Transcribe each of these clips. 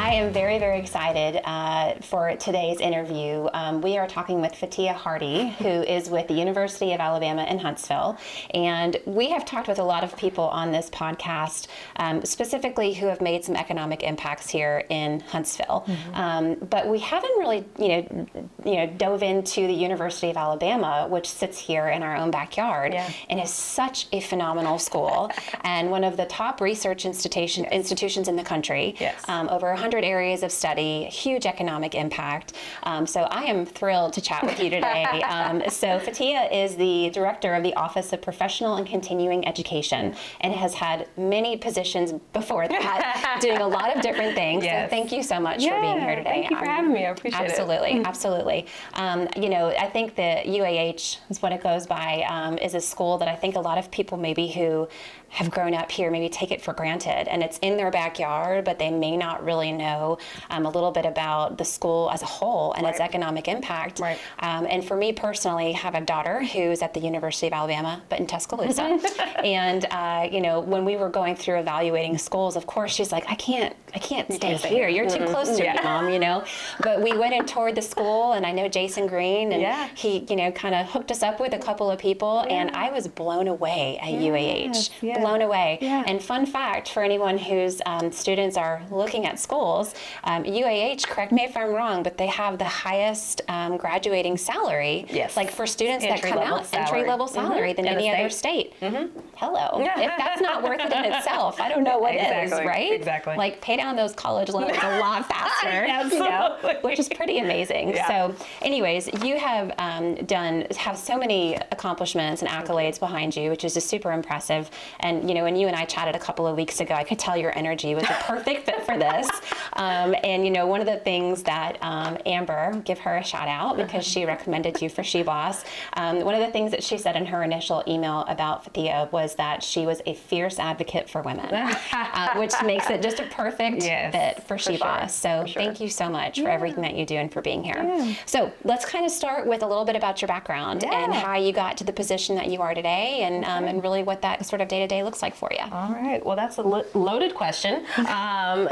I am very, very excited for today's interview. We are talking with Fathia Hardy, who is with the University of Alabama in Huntsville. And we have talked with a lot of people on this podcast, specifically who have made some economic impacts here in Huntsville. But we haven't really, dove into the University of Alabama, which sits here in our own backyard and is such a phenomenal school and one of the top research institutions in the country. Over 100 areas of study, huge economic impact. So I am thrilled to chat with you today. So Fathia is the director of the Office of Professional and Continuing Education and has had many positions before that, doing a lot of different things. So thank you so much for being here today. Thank you for having me. I appreciate it. Absolutely. I think that UAH is what it goes by, is a school that I think a lot of people maybe who have grown up here maybe take it for granted, and it's in their backyard, but they may not really know a little bit about the school as a whole and its economic impact. And for me personally, I have a daughter who's at the University of Alabama, but in Tuscaloosa. And when we were going through evaluating schools, of course she's like, I can't stay here. You're too close to me, Mom. But we went and toured the school, and I know Jason Green, and he kind of hooked us up with a couple of people, and I was blown away at UAH. Blown away. And fun fact for anyone whose students are looking at schools, UAH, correct me if I'm wrong, but they have the highest graduating salary, like for students that come out, entry-level salary than any other state. Hello. If that's not worth it in itself, I don't know what is, right? Exactly. Like pay down those college loans a lot faster, which is pretty amazing. So anyways, you have have so many accomplishments and accolades behind you, which is just super impressive. And when you and I chatted a couple of weeks ago, I could tell your energy was a perfect fit for this. And one of the things that Amber, give her a shout out because she recommended you for SheBoss. One of the things that she said in her initial email about Fathia was that she was a fierce advocate for women, which makes it just a perfect fit for SheBoss. So thank you so much for everything that you do and for being here. So let's kind of start with a little bit about your background and how you got to the position that you are today, and really what that sort of day-to-day looks like for you. All right. Well, that's a loaded question.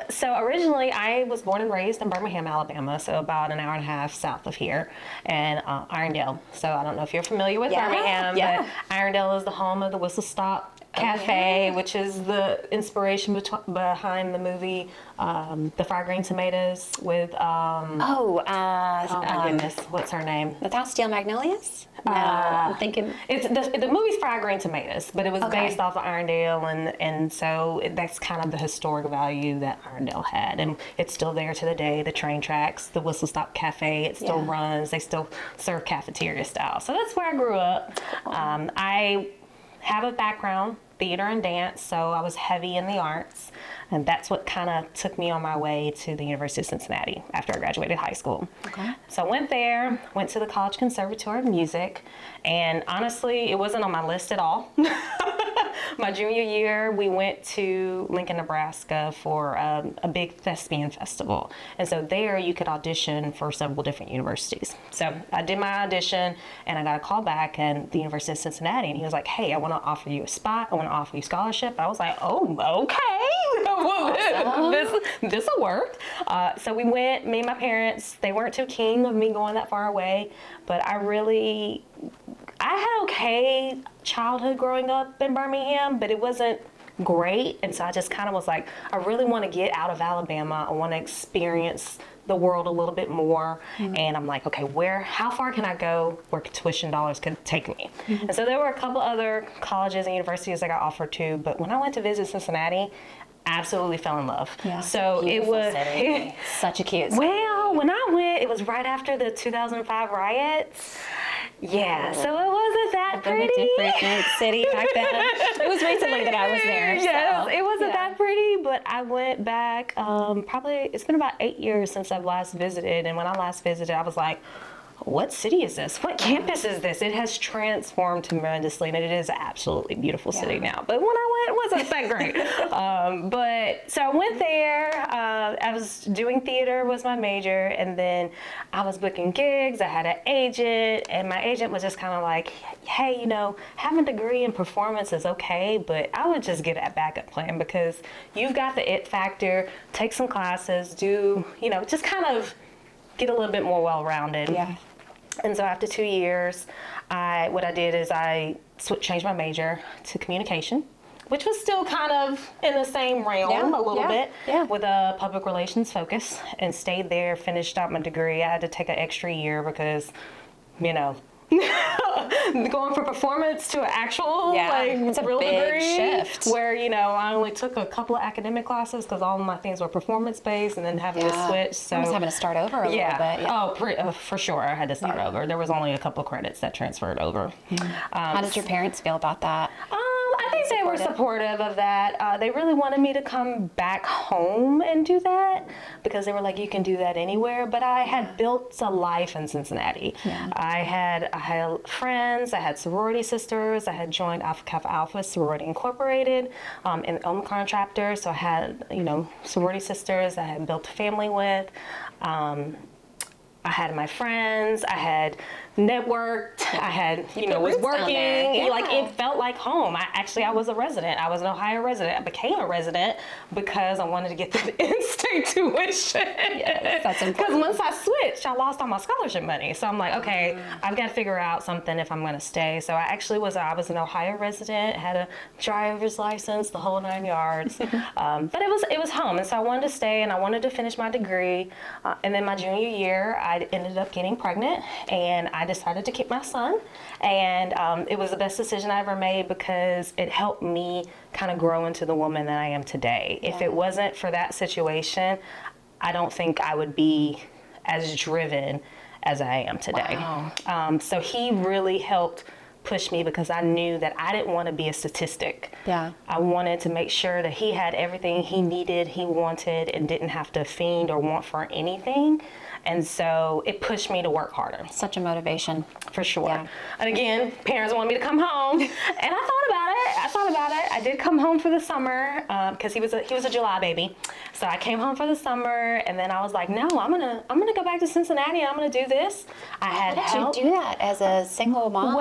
So originally, I was born and raised in Birmingham, Alabama, so about an hour and a half south of here, and Irondale. So I don't know if you're familiar with Birmingham, but Irondale is the home of the Whistle Stop Cafe, which is the inspiration behind the movie The Fried Green Tomatoes with oh my goodness, what's her name? Without Steel Magnolias? No, I'm thinking it's the movie's Fried Green Tomatoes, but it was based off of Irondale, and so that's kind of the historic value that Irondale had, and it's still there to the day. The train tracks, the Whistle Stop Cafe, it still runs. They still serve cafeteria style. So that's where I grew up. I have a background, theater and dance, so I was heavy in the arts, and that's what kind of took me on my way to the University of Cincinnati after I graduated high school. So I went there, went to the College Conservatory of Music, and honestly, it wasn't on my list at all. My junior year, we went to Lincoln, Nebraska for a big thespian festival. And so there you could audition for several different universities. So I did my audition and I got a call back at the University of Cincinnati, and he was like, hey, I want to offer you a spot. I want to offer you scholarship. I was like, oh, okay. This will work. So we went, me and my parents, they weren't too keen of me going that far away, but I had okay childhood growing up in Birmingham, but it wasn't great. And so I just kind of was like, I really want to get out of Alabama. I want to experience the world a little bit more. And I'm like, okay, how far can I go where tuition dollars could take me? And so there were a couple other colleges and universities I got offered to, but when I went to visit Cincinnati, absolutely fell in love. So it was such a cute city. Well, when I went, it was right after the 2005 riots. So it wasn't that pretty. A different city back then. It was recently that I was there. It wasn't that pretty, but I went back, probably, it's been about 8 years since I've last visited, and when I last visited, I was like, what city is this? What campus is this? It has transformed tremendously, and it is an absolutely beautiful city now. But when I went, it wasn't that great. But so I went there. I was doing theater was my major, and then I was booking gigs. I had an agent, and my agent was just kind of like, hey, you know, having a degree in performance is okay, but I would just get a backup plan because you've got the it factor. Take some classes, do, you know, just kind of get a little bit more well-rounded. Yeah. And so after 2 years, what I did is I changed my major to communication, which was still kind of in the same realm a little bit with a public relations focus, and stayed there, finished out my degree. I had to take an extra year because, you know, going from performance to an actual it's a real big degree shift. where, you know, I only took a couple of academic classes because all of my things were performance based, and then having to switch. So I was having to start over a little bit. Oh, for sure, I had to start over. There was only a couple of credits that transferred over. How did your parents feel about that? I think they were supportive of that. They really wanted me to come back home and do that because they were like, you can do that anywhere. But I had built a life in Cincinnati. I had friends, I had sorority sisters, I had joined Alpha Kappa Alpha Sorority Incorporated in the Omicron chapter. So I had, you know, sorority sisters I had built a family with. I had my friends, I had networked, I had, you know, was working, like it felt like home. I was a resident. I was an Ohio resident. I became a resident because I wanted to get the in-state tuition. Yes, that's important. Because once I switched, I lost all my scholarship money. So I'm like, okay, I've got to figure out something if I'm going to stay. So I was an Ohio resident, had a driver's license, the whole 9 yards. But it was home. And so I wanted to stay, and I wanted to finish my degree. And then my junior year, I ended up getting pregnant, and I decided to keep my son. And it was the best decision I ever made because it helped me kind of grow into the woman that I am today. If it wasn't for that situation, I don't think I would be as driven as I am today. Wow. So he really helped push me because I knew that I didn't want to be a statistic. Yeah. I wanted to make sure that he had everything he needed, he wanted, and didn't have to fiend or want for anything. And so it pushed me to work harder. Such a motivation. For sure. Yeah. And again, parents wanted me to come home. And I thought about it. I did come home for the summer because he was a July baby. So I came home for the summer, and then I was like, no, I'm gonna go back to Cincinnati. I'm gonna do this. I had How did you do that as a single mom?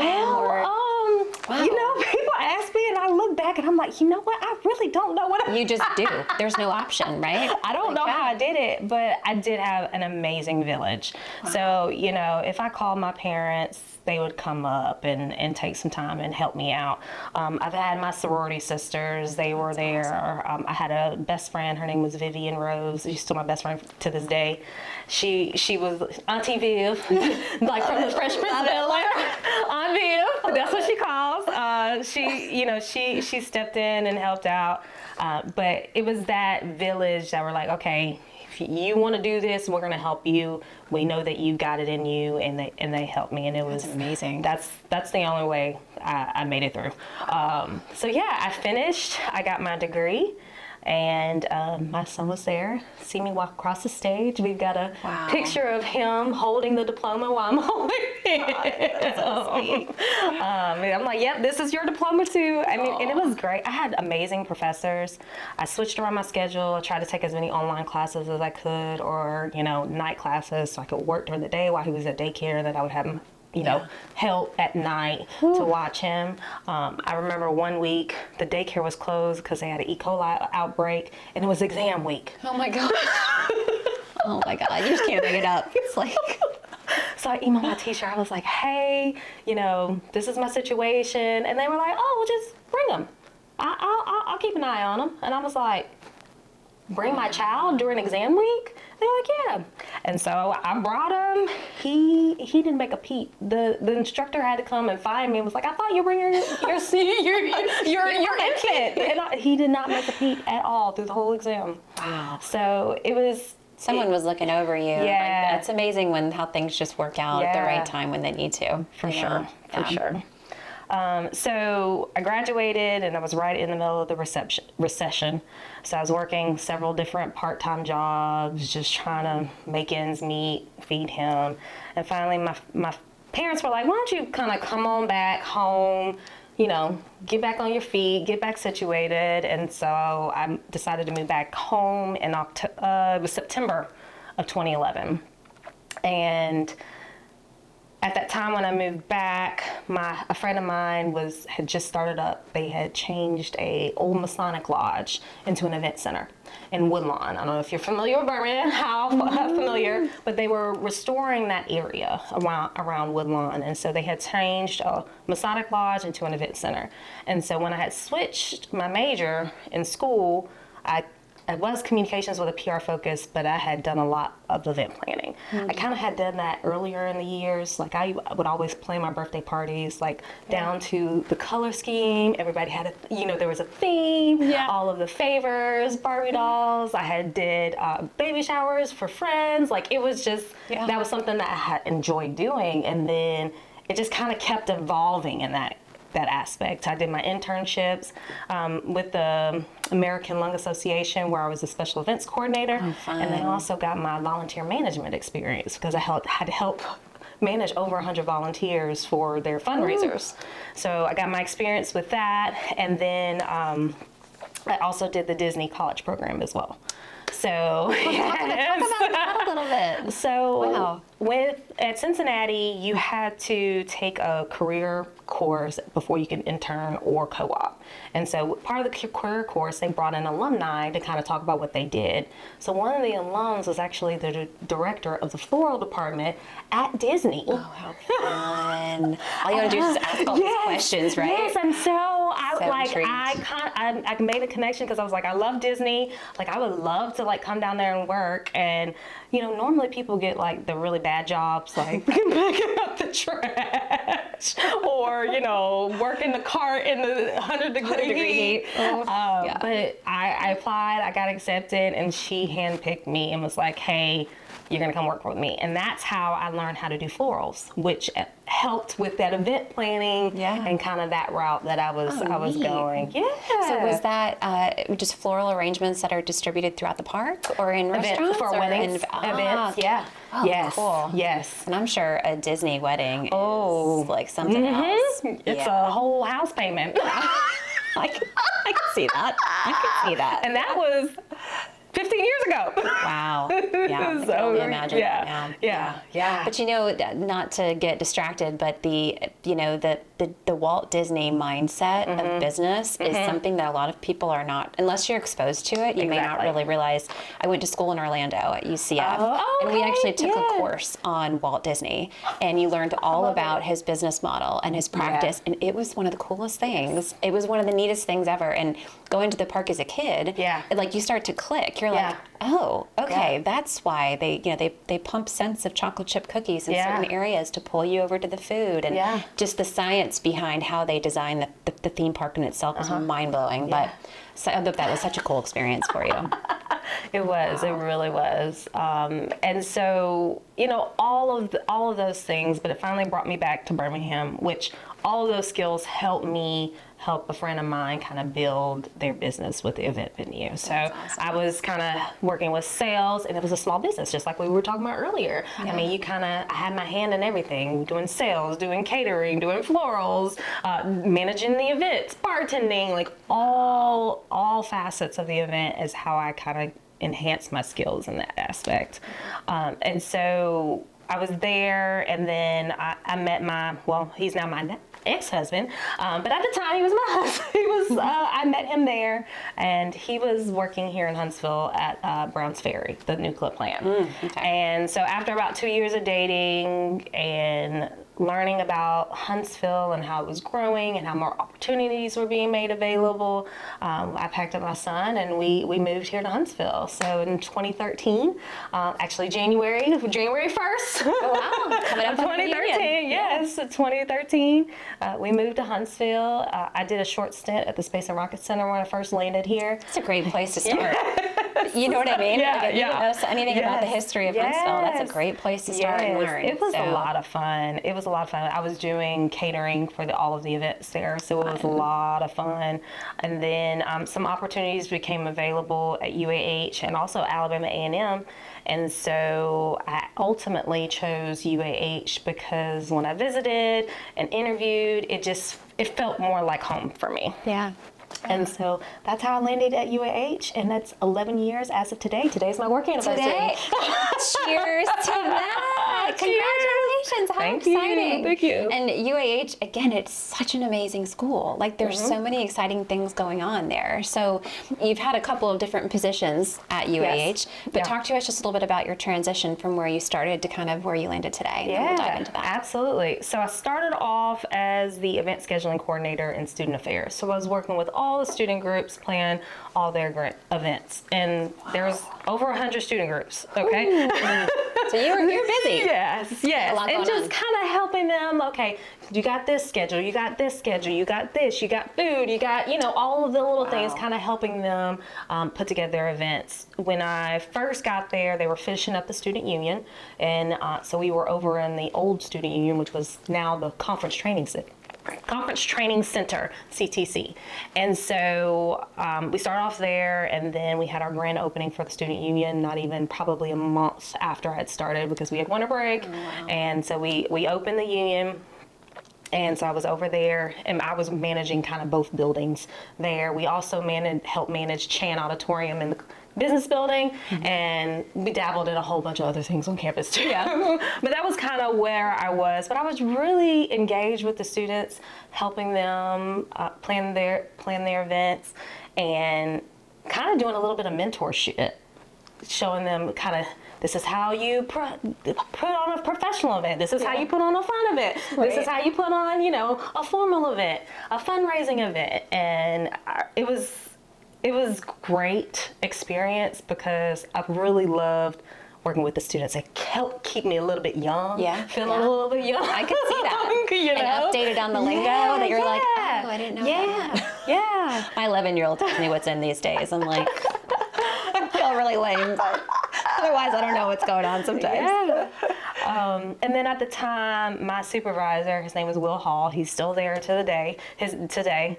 You know, people ask me, and I look back, and I'm like, you know what? I really don't know what You just do. There's no option, right? I don't know how I did it, but I did have an amazing village. Wow. So, you know, if I called my parents, they would come up and take some time and help me out. I've had my sorority sisters. They were there. Awesome. I had a best friend. Her name was Vivian Rose. She's still my best friend to this day. She was Auntie Viv, like from the Fresh Prince of Bel-Air. Aunt Viv, that's what she calls. She stepped in and helped out. But it was that village that were like, okay, if you want to do this, we're going to help you. We know that you got it in you, and they helped me, and it was amazing. That's the only way I made it through. So yeah, I finished. I got my degree, and my son was there. See me walk across the stage. We've got a picture of him holding the diploma while I'm holding it. I'm like, yep, this is your diploma too. I mean, and it was great. I had amazing professors. I switched around my schedule. I tried to take as many online classes as I could, or, you know, night classes, so I could work during the day while he was at daycare, that I would have him, you know, help at night to watch him. I remember one week the daycare was closed because they had an E. coli outbreak, and it was exam week. Oh my God. Oh my God. You just can't make it up. It's like... So I emailed my teacher. I was like, hey, you know, this is my situation. And they were like, oh, well, just bring them. I'll keep an eye on them. And I was like, bring my child during exam week? They were like, yeah. And so I brought him. He didn't make a peep. The instructor had to come and find me and was like, I thought you bring your infant. And he did not make a peep at all through the whole exam. Wow. So it was... Someone was looking over you. Yeah. Like, it's amazing how things just work out at the right time when they need to. For sure. So I graduated, and I was right in the middle of the recession. So I was working several different part-time jobs, just trying to make ends meet, feed him. And finally, my parents were like, why don't you kind of come on back home, you know, get back on your feet, get back situated. And so I decided to move back home in it was September of 2011. And at that time when I moved back, a friend of mine had just started up. They had changed a old Masonic lodge into an event center in Woodlawn. I don't know if you're familiar with Birmingham, how familiar, but they were restoring that area around Woodlawn. And so they had changed a Masonic lodge into an event center. And so when I had switched my major in school, I was communications with a PR focus, but I had done a lot of event planning. I kind of had done that earlier in the years. Like I would always plan my birthday parties, like down to the color scheme. Everybody had there was a theme, all of the favors, Barbie dolls. I had did baby showers for friends. Like it was just, that was something that I had enjoyed doing. And then it just kind of kept evolving in that aspect. I did my internships with the American Lung Association, where I was a special events coordinator, and then I also got my volunteer management experience because I had to help manage over 100 volunteers for their fundraisers. So I got my experience with that, and then I also did the Disney College program as well. So talk about that a little bit. So at Cincinnati, you had to take a career course before you could intern or co-op. And so part of the career course, they brought in alumni to kind of talk about what they did. So one of the alums was actually the director of the floral department at Disney. Oh, how fun. All you gotta do is just ask all these questions, right? Yes, and so I made a connection because I was like, I love Disney. Like I would love to like come down there and work. And normally people get like the really bad jobs, like picking up the trash or work in the cart in the 100-degree heat. But I applied, I got accepted, and she handpicked me and was like, hey, you're going to come work with me. And that's how I learned how to do florals, which helped with that event planning and kind of that route that I was going. Yeah. So was that just floral arrangements that are distributed throughout the park or in restaurants? For weddings, events, yeah. Oh, yes. Cool. Yes. And I'm sure a Disney wedding is like something else. It's a whole house payment. I can see that. I can see that. And that was 15 years ago. Wow. Yeah. I can only imagine that now. Yeah. But not to get distracted, but the Walt Disney mindset of business is something that a lot of people are not, unless you're exposed to it, you may not really realize. I went to school in Orlando at UCF, and we actually took a course on Walt Disney, and you learned all about his business model and his practice, and it was one of the coolest things. It was one of the neatest things ever. And going to the park as a kid, like you start to click. You're like, oh, okay, that's why they pump scents of chocolate chip cookies in certain areas to pull you over to the food, and just the science behind how they design the theme park in itself was mind-blowing. But so I thought that was such a cool experience for you. It was. It really was. And so, all of those things, but it finally brought me back to Birmingham, which all of those skills helped me help a friend of mine kind of build their business with the event venue. So awesome. I was kind of working with sales, and it was a small business, just like we were talking about earlier. I mean, I had my hand in everything, doing sales, doing catering, doing florals, managing the events, bartending, like all facets of the event is how I kind of enhanced my skills in that aspect. And so I was there, and then I met he's now my ex-husband, but at the time he was my husband. I met him there, and he was working here in Huntsville at Browns Ferry, the nuclear plant. And so after about 2 years of dating and learning about Huntsville and how it was growing and how more opportunities were being made available, I packed up my son and we moved here to Huntsville. So in 2013, actually January 1st. Oh, wow. Coming up 2013, yes, 2013. We moved to Huntsville. I did a short stint at the Space and Rocket Center when I first landed here. It's a great place to start. You know what I mean? Yeah, Like, if you don't know anything about the history of Huntsville, that's a great place to start and learn. It was a lot of fun. It was a lot of fun. I was doing catering for all of the events there, so it was a lot of fun. And then some opportunities became available at UAH and also Alabama A&M. And so I ultimately chose UAH because when I visited and interviewed, it felt more like home for me. Yeah. And so that's how I landed at UAH, and that's 11 years as of today. Today's my work anniversary. Cheers to that. Congratulations. How Thank exciting. you. Thank you. And UAH, again, it's such an amazing school. Like, there's so many exciting things going on there. So you've had a couple of different positions at UAH, but talk to us just a little bit about your transition from where you started to kind of where you landed today. Yeah, we'll dive into that. Absolutely. So I started off as the event scheduling coordinator in student affairs. So I was working with all the student groups, plan all their events, and there's over 100 student groups. Okay. So you're busy. Yes, and just kind of helping them. Okay, you got this schedule, you got this schedule, you got this, you got food, you got all of the little things, kind of helping them put together their events. When I first got there, they were finishing up the student union, and so we were over in the old student union, which was now the Conference Training Center, CTC. And so we started off there, and then we had our grand opening for the student union, not even probably a month after I had started, because we had winter break. Oh, wow. And so we opened the union. And so I was over there, and I was managing kind of both buildings there. We also helped manage Chan Auditorium in the business building, and we dabbled in a whole bunch of other things on campus too. Yeah. But that was kind of where I was. But I was really engaged with the students, helping them plan their events, and kind of doing a little bit of mentorship, showing them kind of, this is how you put on a professional event. This is how you put on a fun event. Right. This is how you put on, a formal event, a fundraising event. And it was great experience because I really loved working with the students. They helped keep me a little bit young, feeling a little bit young. I could see that. And updated on the lingo that you're like, oh, I didn't know that. Yeah. My 11-year-old tells me what's in these days. I'm like, I feel really lame, but otherwise I don't know what's going on sometimes. Yeah. And then at the time, my supervisor, his name was Will Hall, he's still there to the day. Today,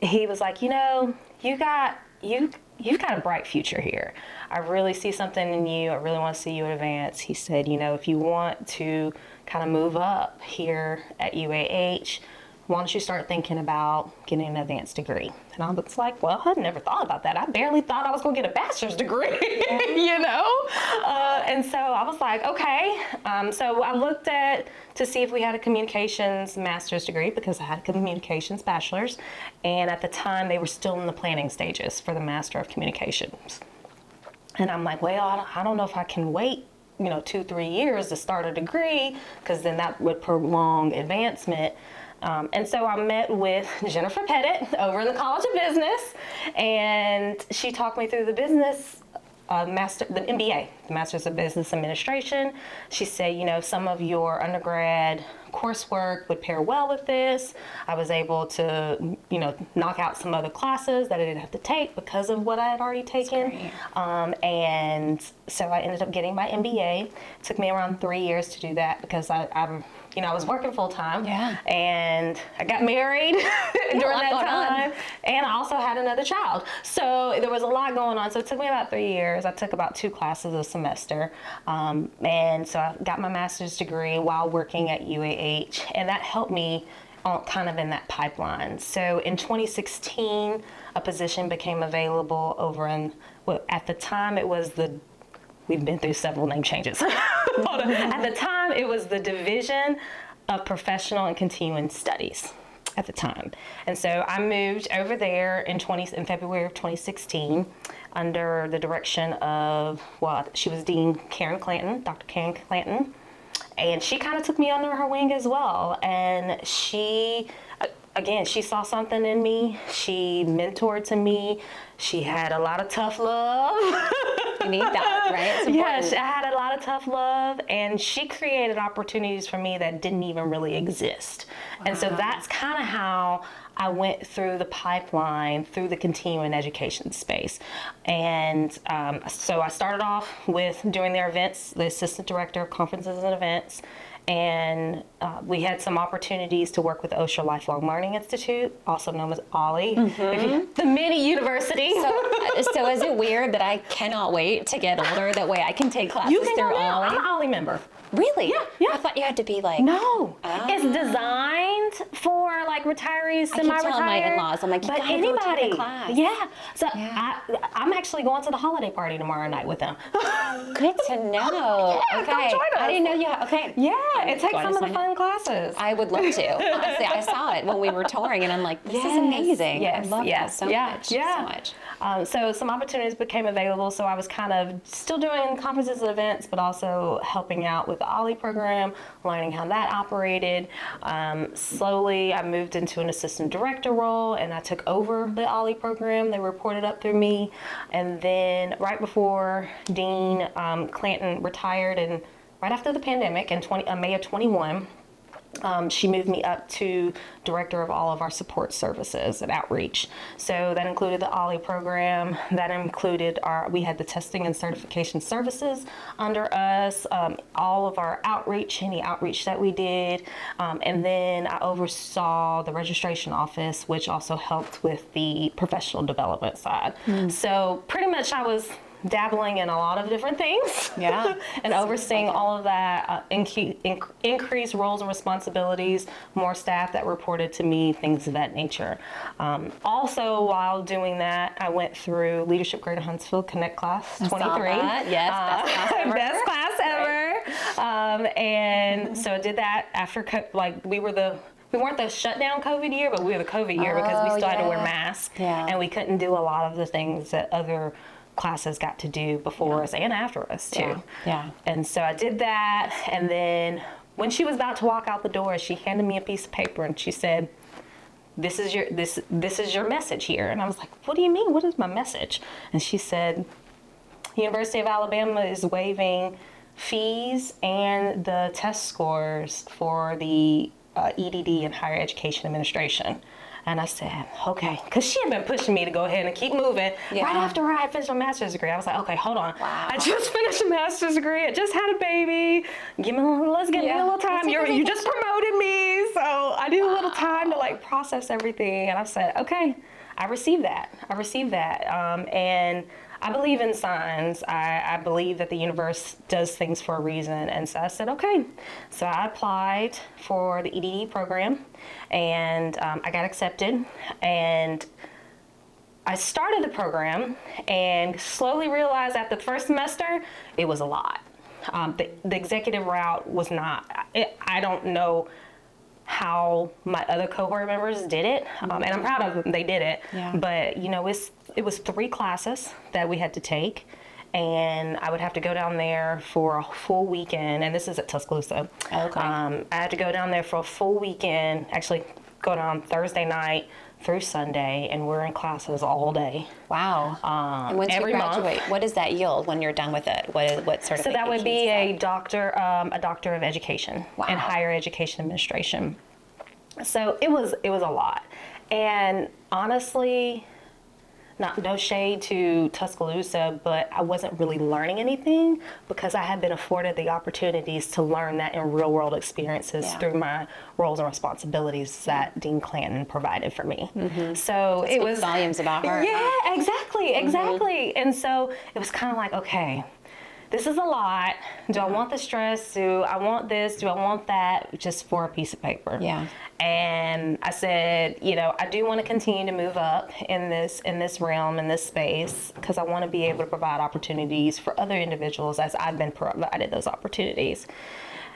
he was like, you've got a bright future here. I really see something in you. I really want to see you advance. He said, if you want to kind of move up here at UAH, why don't you start thinking about getting an advanced degree? And I was like, well, I'd never thought about that. I barely thought I was going to get a bachelor's degree, And so I was like, okay. So I looked to see if we had a communications master's degree, because I had a communications bachelor's. And at the time, they were still in the planning stages for the Master of Communications. And I'm like, well, I don't know if I can wait 2-3 years to start a degree, because then that would prolong advancement. And so I met with Jennifer Pettit over in the College of Business, and she talked me through the business the MBA, the Master's of Business Administration. She said, some of your undergrad coursework would pair well with this. I was able to, knock out some other classes that I didn't have to take because of what I had already taken. And so I ended up getting my MBA. It took me around 3 years to do that because I was working full time. Yeah. And I got married during that time. And I also had another child. So there was a lot going on. So it took me about 3 years. I took about 2 classes a semester. And so I got my master's degree while working at UAH. And that helped me kind of in that pipeline. So in 2016, a position became available over in, at the time it was we've been through several name changes. At the time, it was the Division of Professional and Continuing Studies at the time. And so I moved over there in February of 2016 under the direction of, she was Dean Karen Clanton, Dr. Karen Clanton. And she kind of took me under her wing as well. And she saw something in me. She mentored to me. She had a lot of tough love. You need that, right? Yes, I had a lot of tough love, and she created opportunities for me that didn't even really exist. Wow. And so that's kind of how I went through the pipeline through the continuing education space. And so I started off with doing their events, the assistant director of conferences and events. And we had some opportunities to work with OSHA Lifelong Learning Institute, also known as OLLI, the mini university. So is it weird that I cannot wait to get older? That way I can take classes You can through go now. OLLI? I'm an OLLI member. Really? Yeah. I thought you had to be like... No, it's designed for like retirees, I keep semi-retired. telling my in-laws, I'm like, you but gotta anybody, go take the class. Yeah. So Yeah. I'm actually going to the holiday party tomorrow night with them. Good to know. Yeah, okay. come join us. I didn't know you had... Okay. Yeah, I'm it takes going some to of the sign fun up. classes. I would love to. Honestly, I saw it when we were touring, and I'm like, this is amazing. Yes, I love that so much. Yeah. So much. So some opportunities became available. So I was kind of still doing conferences and events, but also helping out with the OLLI program, learning how that operated. Slowly, I moved into an assistant director role, and I took over the OLLI program. They reported up through me. And then right before Dean Clanton retired, and right after the pandemic in May of 21, she moved me up to director of all of our support services and outreach. So that included the OLLI program. That included we had the testing and certification services under us, all of our outreach, any outreach that we did. And then I oversaw the registration office, which also helped with the professional development side. So pretty much I was dabbling in a lot of different things. Yeah. And overseeing all of that, increased roles and responsibilities, more staff that reported to me, things of that nature. Also, while doing that, I went through Leadership Greater Huntsville Connect Class 23. I saw that. Yes, best class ever. Best class ever. And so I did that after, we weren't the shutdown COVID year, but we were the COVID year because we still had to wear masks. Yeah. And we couldn't do a lot of the things that other classes got to do before us and after us too. Yeah. And so I did that, and then when she was about to walk out the door, she handed me a piece of paper and she said, this is your message here. And I was like, what do you mean? What is my message? And she said, University of Alabama is waiving fees and the test scores for the EDD and Higher Education Administration. And I said, okay, because she had been pushing me to go ahead and keep moving. Yeah. Right after I had finished my master's degree, I was like, okay, hold on. Wow. I just finished a master's degree. I just had a baby. Let's give me a little time. You just promoted me. So I need a little time to like process everything. And I said, okay, I received that. And I believe in signs. I believe that the universe does things for a reason. And so I said, okay. So I applied for the EDD program, and I got accepted. And I started the program and slowly realized after the first semester, it was a lot. The executive route was not, I don't know how my other cohort members did it, and I'm proud of them, they did it. Yeah. But it was 3 classes that we had to take, and I would have to go down there for a full weekend, and this is at Tuscaloosa. Okay. I had to go down there for a full weekend, actually go down Thursday night through Sunday, and we're in classes all day. Wow. And once you every month. graduate, what does that yield when you're done with it? What certification? So that would be a doctor of education Wow. and higher education administration. So it was a lot, and honestly, no shade to Tuscaloosa, but I wasn't really learning anything because I had been afforded the opportunities to learn that in real world experiences through my roles and responsibilities that Dean Clanton provided for me. So it was volumes about her. Yeah, exactly. And so it was kind of like, okay, this is a lot. Do I want the stress? Do I want this? Do I want that? Just for a piece of paper. Yeah. And I said, I do want to continue to move up in this realm, in this space, because I want to be able to provide opportunities for other individuals as I've been provided those opportunities.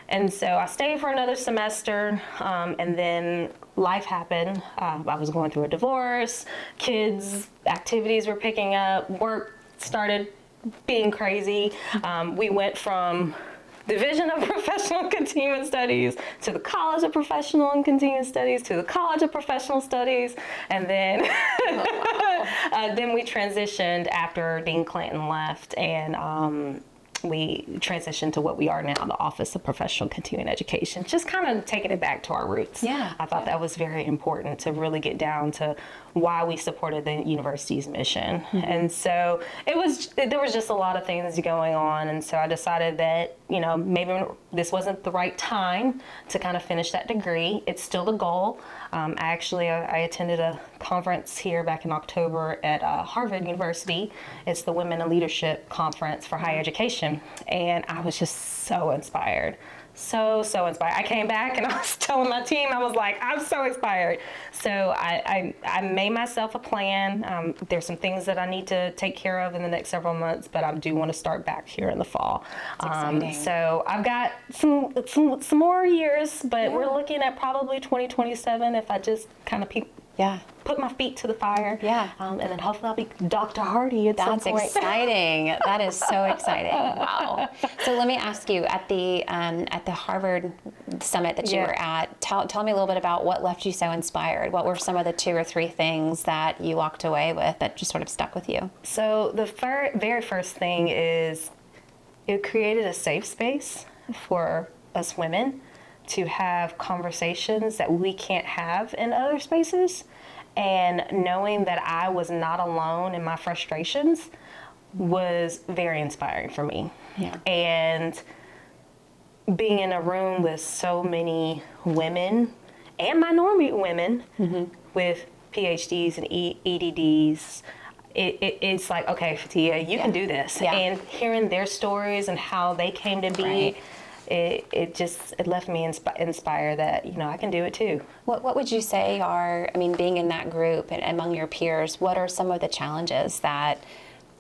And so I stayed for another semester, and then life happened. I was going through a divorce, kids' activities were picking up, work started being crazy. We went from Division of Professional and Continuing Studies to the College of Professional and Continuing Studies to the College of Professional Studies, and then then we transitioned after Dean Clanton left, and we transitioned to what we are now, the Office of Professional Continuing Education, just kind of taking it back to our roots. Yeah. I thought that was very important to really get down to why we supported the university's mission. And so there was just a lot of things going on. And so I decided that, you know, maybe this wasn't the right time to kind of finish that degree. It's still the goal. I attended a conference here back in October at Harvard University. It's the Women in Leadership Conference for Higher Education. And I was just so inspired. So inspired. I came back and I was telling my team, I was like, I'm so inspired. So I made myself a plan. There's some things that I need to take care of in the next several months, but I do want to start back here in the fall. So I've got some more years, but we're looking at probably 2027 if I just kind of put my feet to the fire. Yeah. And then hopefully I'll be Dr. Hardy at some point. That's exciting. That is so exciting. Wow. So let me ask you, at the Harvard summit that you were at, tell me a little bit about what left you so inspired. What were some of the 2 or 3 things that you walked away with that just sort of stuck with you? So the very first thing is it created a safe space for us women to have conversations that we can't have in other spaces. And knowing that I was not alone in my frustrations was very inspiring for me. Yeah. And being in a room with so many women and minority women with PhDs and EDDs, it's like, okay, Fathia, you can do this. Yeah. And hearing their stories and how they came to be, Right. it left me inspired that, you know, I can do it too. What would you say are, I mean, being in that group and among your peers, what are some of the challenges that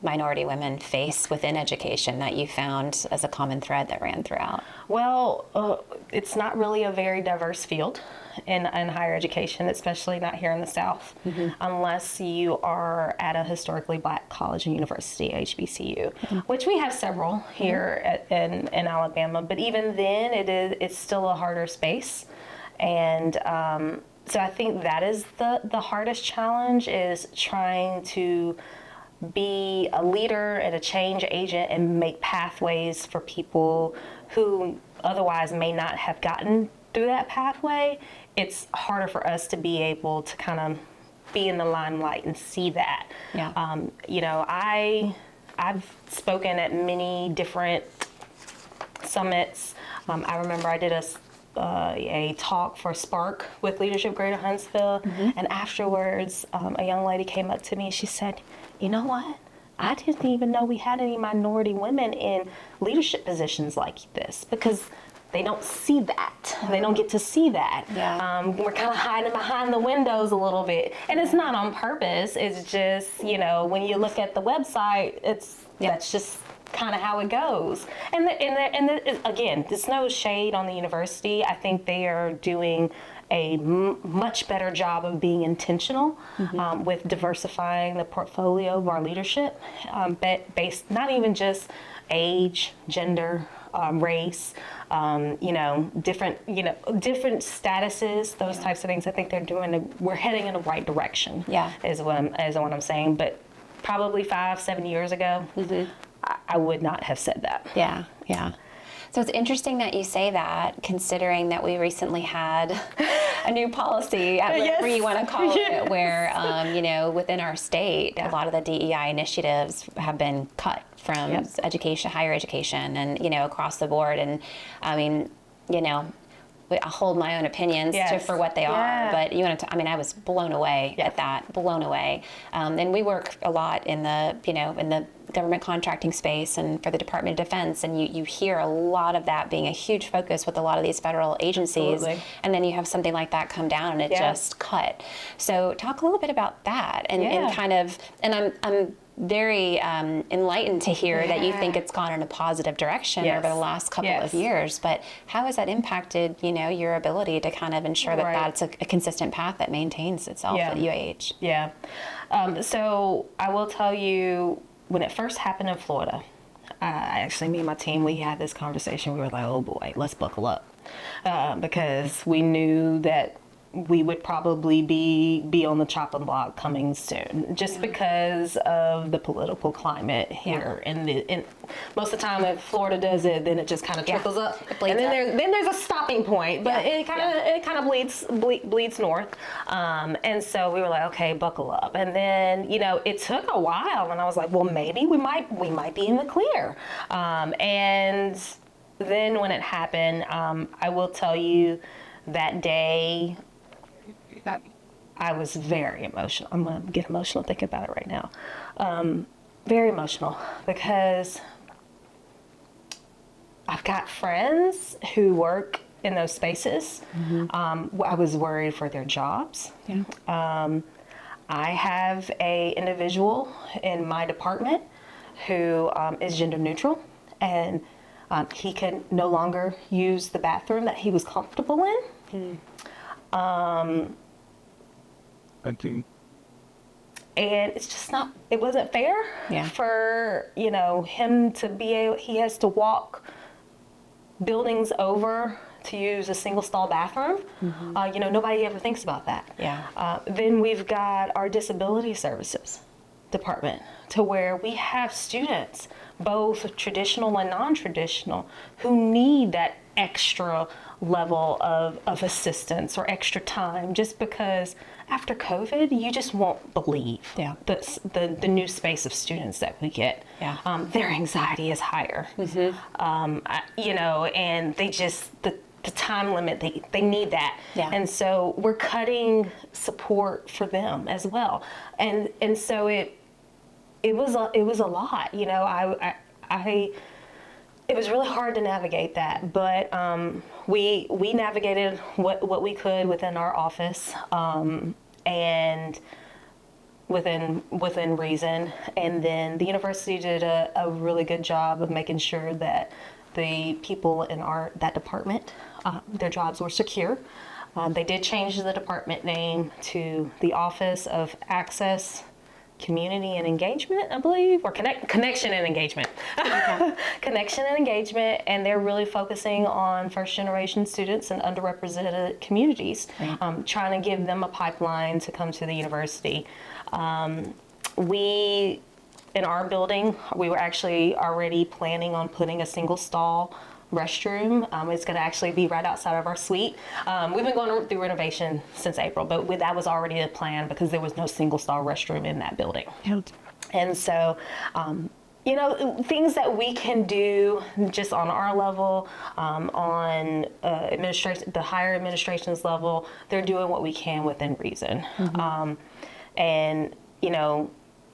minority women face within education that you found as a common thread that ran throughout? Well, it's not really a very diverse field in higher education, especially not here in the South, unless you are at a historically Black college and university, HBCU, which we have several here in Alabama. But even then, it's still a harder space. And so I think that is the hardest challenge, is trying to be a leader and a change agent and make pathways for people who otherwise may not have gotten through that pathway. It's harder for us to be able to kind of be in the limelight and see that. Yeah. You know, I've spoken at many different summits. I remember I did a talk for Spark with Leadership Greater Huntsville, and afterwards a young lady came up to me and she said, you know what? I didn't even know we had any minority women in leadership positions like this, because they don't see that. They don't get to see that. Yeah. We're kind of hiding behind the windows a little bit. And it's not on purpose. It's just, you know, when you look at the website, that's just kind of how it goes. And again, there's no shade on the university. I think they are doing a much better job of being intentional with diversifying the portfolio of our leadership, based not even just age, gender, race, different statuses, those types of things. I think we're heading in the right direction. Yeah. is what I'm saying. But probably 5-7 years ago, I would not have said that. Yeah. So it's interesting that you say that, considering that we recently had a new policy, whatever you want to call it, where, within our state, a lot of the DEI initiatives have been cut from education, higher education, and, across the board. And I mean, I hold my own opinions for what they are, but I was blown away at that, blown away. And we work a lot in the government contracting space and for the Department of Defense, and you hear a lot of that being a huge focus with a lot of these federal agencies. Absolutely. And then you have something like that come down and it just cut. So talk a little bit about that, and kind of, and I'm very enlightened to hear that you think it's gone in a positive direction over the last couple of years. But how has that impacted, your ability to kind of ensure that that's a consistent path that maintains itself at UAH? Yeah. So I will tell you, when it first happened in Florida, me and my team, we had this conversation. We were like, oh boy, let's buckle up. Because we knew that we would probably be on the chopping block coming soon, just because of the political climate here. And most of the time, if Florida does it, then it just kind of trickles up, and then there's a stopping point, but it kind of bleeds north. And so we were like, okay, buckle up. And then it took a while, and I was like, well, maybe we might be in the clear. And then when it happened, I will tell you, that day, I was very emotional. I'm going to get emotional thinking about it right now. Very emotional, because I've got friends who work in those spaces. I was worried for their jobs. I have a individual in my department who is gender neutral, and he can no longer use the bathroom that he was comfortable in. And it's just not, it wasn't fair for, him to be able, he has to walk buildings over to use a single stall bathroom. Nobody ever thinks about that. Then we've got our disability services department, to where we have students, both traditional and non-traditional, who need that extra level of assistance or extra time, just because after COVID, you just won't believe the new space of students that we get. Their anxiety is higher, and they just, the time limit, they need that. And so we're cutting support for them as well. And so it was a lot, it was really hard to navigate that, but we navigated what we could within our office, and within reason. And then the university did a really good job of making sure that the people in that department, their jobs were secure. They did change the department name to the Office of Access, Community and Engagement, I believe, or Connection and Engagement. Connection and Engagement, and they're really focusing on first-generation students and underrepresented communities, trying to give them a pipeline to come to the university. In our building, we were actually already planning on putting a single stall restroom. It's going to actually be right outside of our suite. We've been going through renovation since April, but that was already a plan, because there was no single stall restroom in that building. And so, things that we can do just on our level, on administration, the higher administration's level, they're doing what we can within reason. And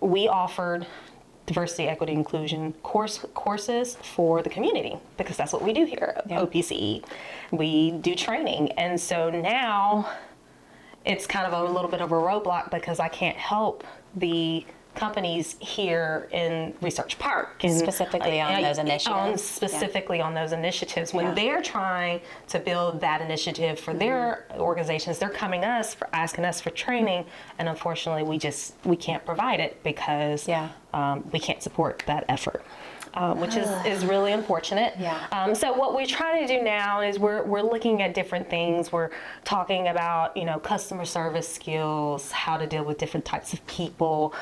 we offered diversity, equity, inclusion courses for the community, because that's what we do here at OPCE. We do training. And so now it's kind of a little bit of a roadblock, because I can't help the companies here in Research Park, and specifically on those initiatives. When they're trying to build that initiative for their organizations, they're coming us for asking us for training, and unfortunately we can't provide it, because we can't support that effort. Which is really unfortunate. So what we're trying to do now is we're looking at different things. We're talking about customer service skills, how to deal with different types of people,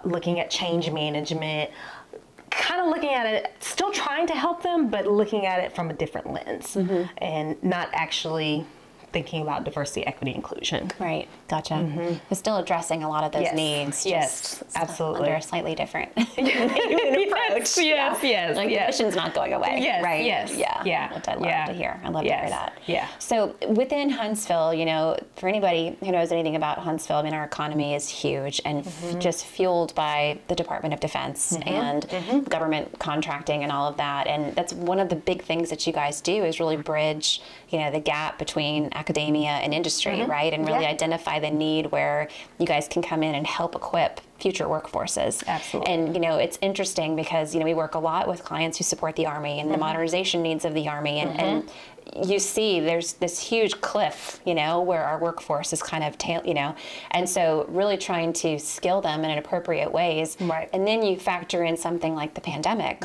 looking at change management, kind of looking at it, still trying to help them, but looking at it from a different lens, and not actually thinking about diversity, equity, inclusion. Right, gotcha. But still addressing a lot of those needs. Yes, absolutely. Under a slightly different approach. Yes. Like the mission's not going away. Yes, right? yes. Which I love to hear. I love to hear that. Yeah. So within Huntsville, for anybody who knows anything about Huntsville, I mean, our economy is huge and just fueled by the Department of Defense and government contracting and all of that. And that's one of the big things that you guys do, is really bridge, the gap between academia and industry, right? And really identify the need where you guys can come in and help equip future workforces. Absolutely. And, it's interesting because, we work a lot with clients who support the Army and the modernization needs of the Army. And you see there's this huge cliff, where our workforce is kind of, and so really trying to skill them in appropriate ways. Right. And then you factor in something like the pandemic.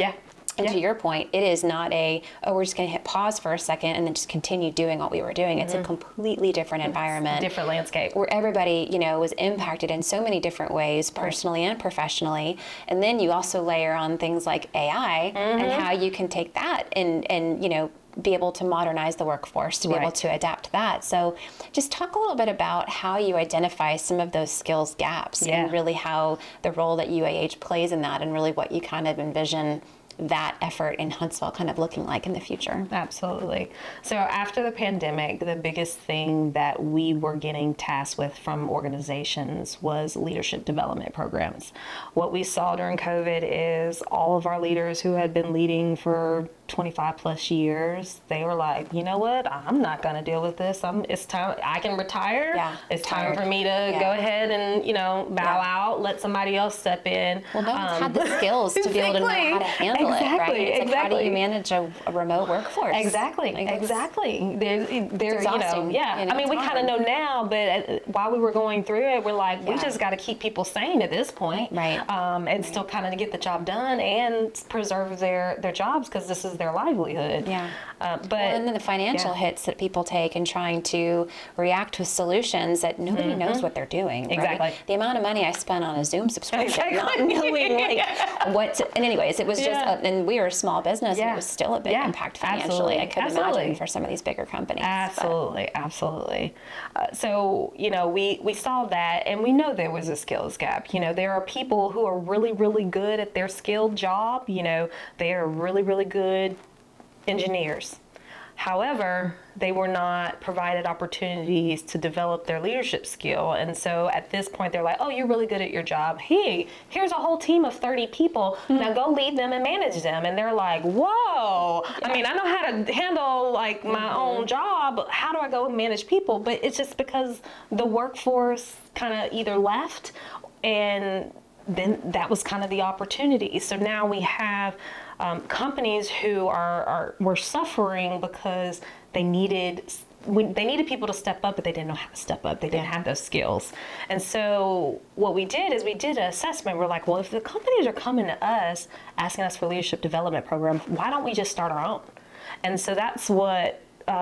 And to your point, it is not we're just going to hit pause for a second and then just continue doing what we were doing. It's a completely different environment. Different landscape. Where everybody, was impacted in so many different ways, personally and professionally. And then you also layer on things like AI and how you can take that and be able to modernize the workforce, to be able to adapt that. So just talk a little bit about how you identify some of those skills gaps and really how the role that UAH plays in that and really what you kind of envision that effort in Huntsville kind of looking like in the future. Absolutely. So after the pandemic, the biggest thing that we were getting tasked with from organizations was leadership development programs. What we saw during COVID is all of our leaders who had been leading for 25 plus years, they were like, you know what, I'm not going to deal with this. It's time, I can retire. Yeah, it's time for me to go ahead and, bow out, let somebody else step in. Well, no one's had the skills to be able to know how to handle it, right? It's like, how do you manage a remote workforce? Exactly. There's exhausting. I mean, we kind of know now, but while we were going through it, we're like, we just got to keep people sane at this point. Right. And still kind of get the job done and preserve their jobs, because this is their livelihood. Yeah. And then the financial hits that people take in trying to react with solutions that nobody knows what they're doing. Exactly. Right? The amount of money I spent on a Zoom subscription, not knowing what. And anyways, it was just, and we were a small business, and it was still a big impact financially. I couldn't imagine for some of these bigger companies. Absolutely. So we saw that, and we know there was a skills gap. There are people who are really, really good at their skilled job. They are really, really good engineers. However, they were not provided opportunities to develop their leadership skill. And so at this point, they're like, oh, you're really good at your job. Hey, here's a whole team of 30 people. Now go lead them and manage them. And they're like, whoa, I mean, I know how to handle my own job. How do I go and manage people? But it's just because the workforce kind of either left, and then that was kind of the opportunity. So now we have companies who were suffering because they needed people to step up, but they didn't know how to step up. They didn't have those skills. And so what we did is we did an assessment. We're like, well, if the companies are coming to us asking us for leadership development programs, why don't we just start our own? And so that's what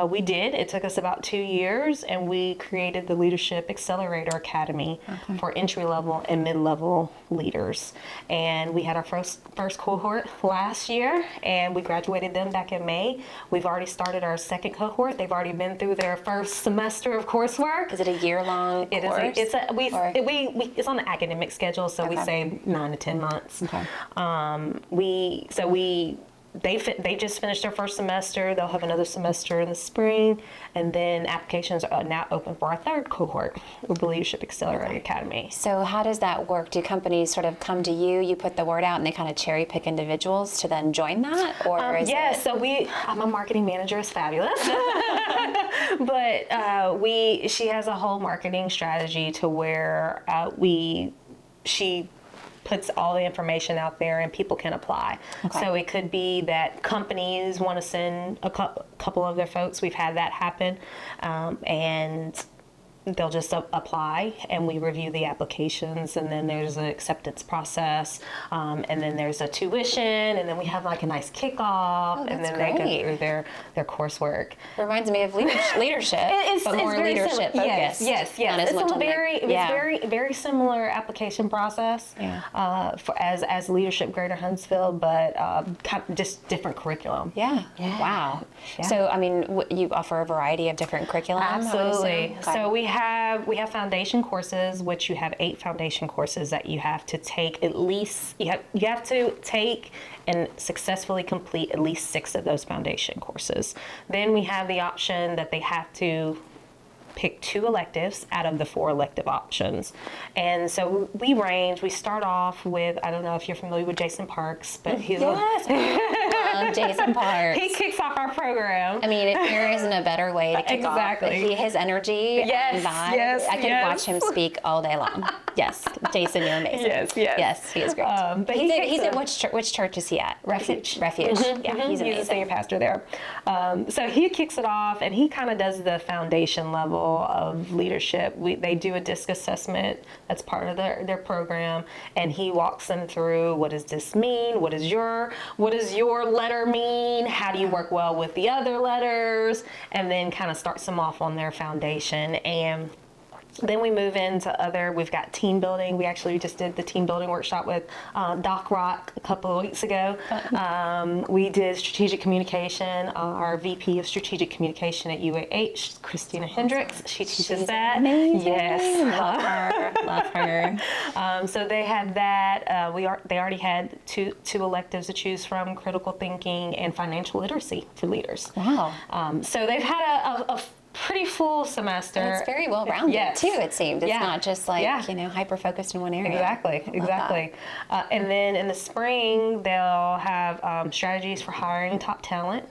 we did. It took us about 2 years, and we created the Leadership Accelerator Academy for entry-level and mid-level leaders. And we had our first cohort last year, and we graduated them back in May. We've already started our second cohort. They've already been through their first semester of course-work. Is it a year-long course? It's on the academic schedule, so we say 9 to 10 months. They just finished their first semester. They'll have another semester in the spring, and then applications are now open for our third cohort of the Leadership Accelerator Academy. So how does that work? Do companies sort of come to you, you put the word out, and they kind of cherry pick individuals to then join that? Or I'm a marketing manager. It's fabulous. But she has a whole marketing strategy to where she puts all the information out there and people can apply. So it could be that companies want to send a couple of their folks. We've had that happen. And they'll just apply, and we review the applications, and then there's an acceptance process, and then there's a tuition, and then we have a nice kickoff, and then they go through their coursework. Reminds me of leadership, but more leadership focused. Yes. It's very similar application process as Leadership Greater Huntsville, but just different curriculum. Yeah. Wow. Yeah. So, I mean, you offer a variety of different curriculum? Absolutely. So we have foundation courses, which you have 8 foundation courses that you have to take at least, you have to take and successfully complete at least 6 of those foundation courses. Then we have the option that they have to pick 2 electives out of the 4 elective options. And so we start off with, I don't know if you're familiar with Jason Parks, but he's Jason Parks. He kicks off our program. I mean, if there isn't a better way to kick off. His energy and vibe, I could watch him speak all day long. Yes, Jason, you're amazing. Yes, he is great. But he's at which church is he at? Refuge. Yeah, he's amazing. He's a senior pastor there. So he kicks it off, and he kind of does the foundation level level of leadership. They do a DISC assessment that's part of their program, and he walks them through, what does this mean? What does your letter mean? How do you work well with the other letters? And then kind of starts them off on their foundation. And then we move into we've got team building. We actually just did the team building workshop with Doc Rock a couple of weeks ago. We did strategic communication. Our VP of strategic communication at UAH, Christina Hendricks, she teaches that. Amazing. Yes. Love her. So they had that. They already had two electives to choose from: critical thinking and financial literacy for leaders. Wow. So they've had a pretty full semester. And it's very well rounded too, it seemed. It's not just like, hyper focused in one area. Exactly. And then in the spring, they'll have strategies for hiring top talent,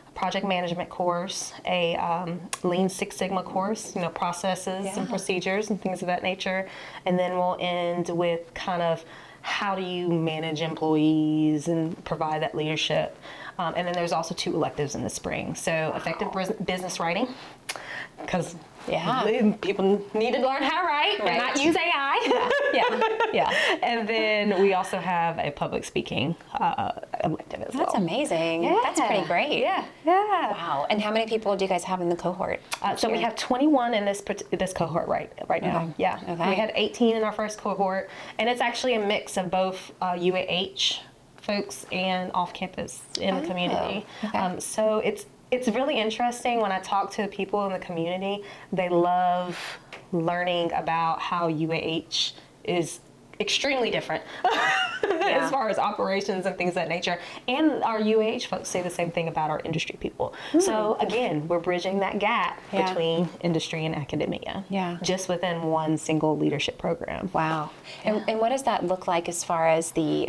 a project management course, a Lean Six Sigma course, processes and procedures and things of that nature. And then we'll end with kind of how do you manage employees and provide that leadership. And then there's also 2 electives in the spring. So effective business writing, because people need to learn how to write and not use AI. Yeah. And then we also have a public speaking elective as well. That's amazing. Yeah. That's pretty great. Yeah. Wow. And how many people do you guys have in the cohort? So we have 21 in this cohort right now. Okay. Yeah. Okay. We had 18 in our first cohort, and it's actually a mix of both UAH folks and off-campus in the community. Okay. So it's really interesting when I talk to people in the community. They love learning about how UAH is extremely different as far as operations and things of that nature. And our UAH folks say the same thing about our industry people. So again, we're bridging that gap between industry and academia. Just within one single leadership program. Wow. And what does that look like as far as the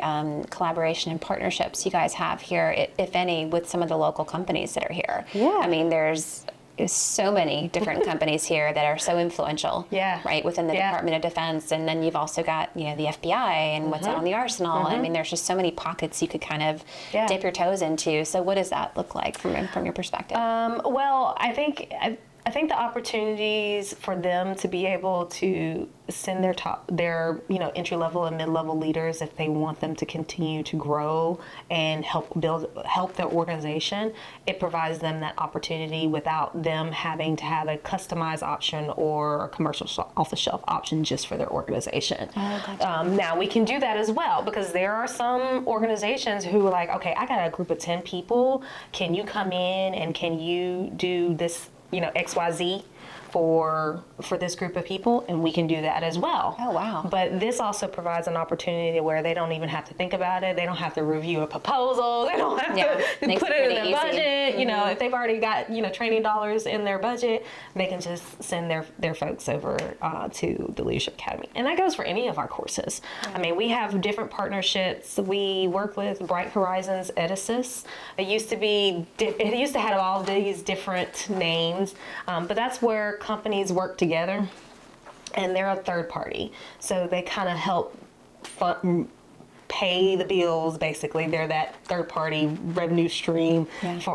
collaboration and partnerships you guys have here, if any, with some of the local companies that are here? I mean, there's so many different companies here that are so influential, right, within the Department of Defense. And then you've also got, the FBI and what's out on the arsenal. I mean, there's just so many pockets you could kind of dip your toes into. So what does that look like from your perspective? Well, I think the opportunities for them to be able to send their entry-level and mid-level leaders, if they want them to continue to grow and help their organization, it provides them that opportunity without them having to have a customized option or a commercial off-the-shelf option just for their organization. Now we can do that as well, because there are some organizations who are like, okay, I got a group of 10 people. Can you come in and can you do this, XYZ for this group of people? And we can do that as well. Oh, wow. But this also provides an opportunity where they don't even have to think about it. They don't have to review a proposal. They don't have to put it in their budget. If they've already got, training dollars in their budget, they can just send their folks over to the Leadership Academy. And that goes for any of our courses. I mean, we have different partnerships. We work with Bright Horizons Edisys. It used to have all these different names, but that's where companies work together, and they're a third party, so they kind of help pay the bills. Basically, they're that third party revenue stream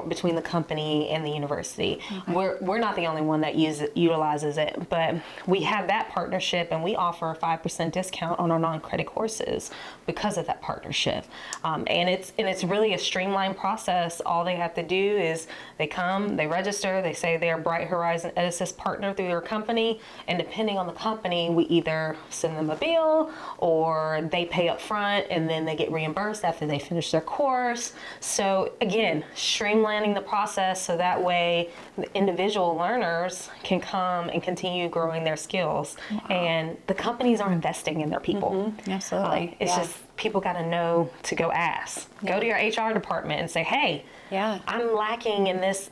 between the company and the university. We're not the only one that utilizes it, but we have that partnership, and we offer a 5% discount on our non-credit courses because of that partnership. And it's really a streamlined process. All they have to do is they come, they register, they say they're Bright Horizon Edisys partner through their company, and depending on the company, we either send them a bill or they pay up front and then they get reimbursed after they finish their course. So again, streamlining the process so that way the individual learners can come and continue growing their skills. And the companies are investing in their people. Absolutely. It's just people got to know to go ask. Go to your HR department and say, hey, I'm lacking in this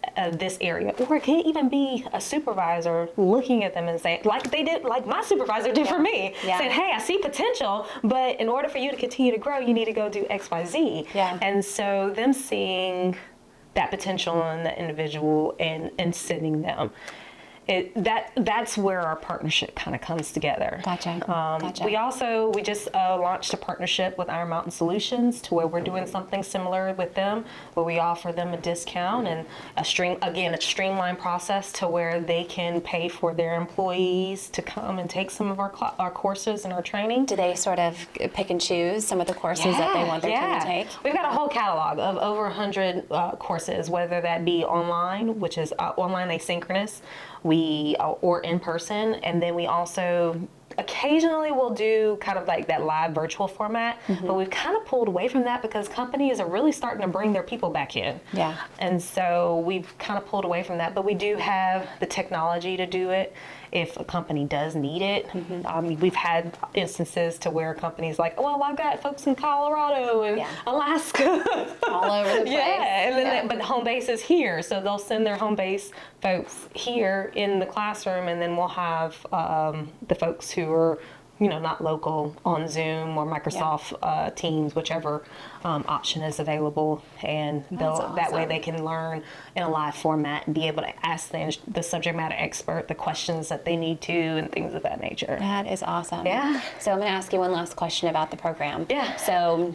area. Or it can even be a supervisor looking at them and saying, like my supervisor did for me, saying, hey, I see potential, but in order for you to continue to grow, you need to go do X, Y, Z. And so them seeing that potential in the individual and sending them. that's where our partnership kind of comes together. Gotcha. We just launched a partnership with Iron Mountain Solutions to where we're doing something similar with them, where we offer them a discount and a streamlined process to where they can pay for their employees to come and take some of our courses and our training. Do they sort of pick and choose some of the courses that they want their team to take? We've got a whole catalog of over 100 courses, whether that be online, which is online asynchronous, or in person, and then we also occasionally will do kind of like that live virtual format, but we've kind of pulled away from that because companies are really starting to bring their people back in. Yeah. And so we've kind of pulled away from that, but we do have the technology to do it if a company does need it. We've had instances to where companies like, well, I've got folks in Colorado and Alaska. All over the place. And then but the home base is here. So they'll send their home base folks here in the classroom, and then we'll have the folks who are not local on Zoom or Microsoft Teams, whichever option is available, and that way they can learn in a live format and be able to ask the subject matter expert the questions that they need to and things of that nature. That is awesome. Yeah. So I'm going to ask you one last question about the program. Yeah. So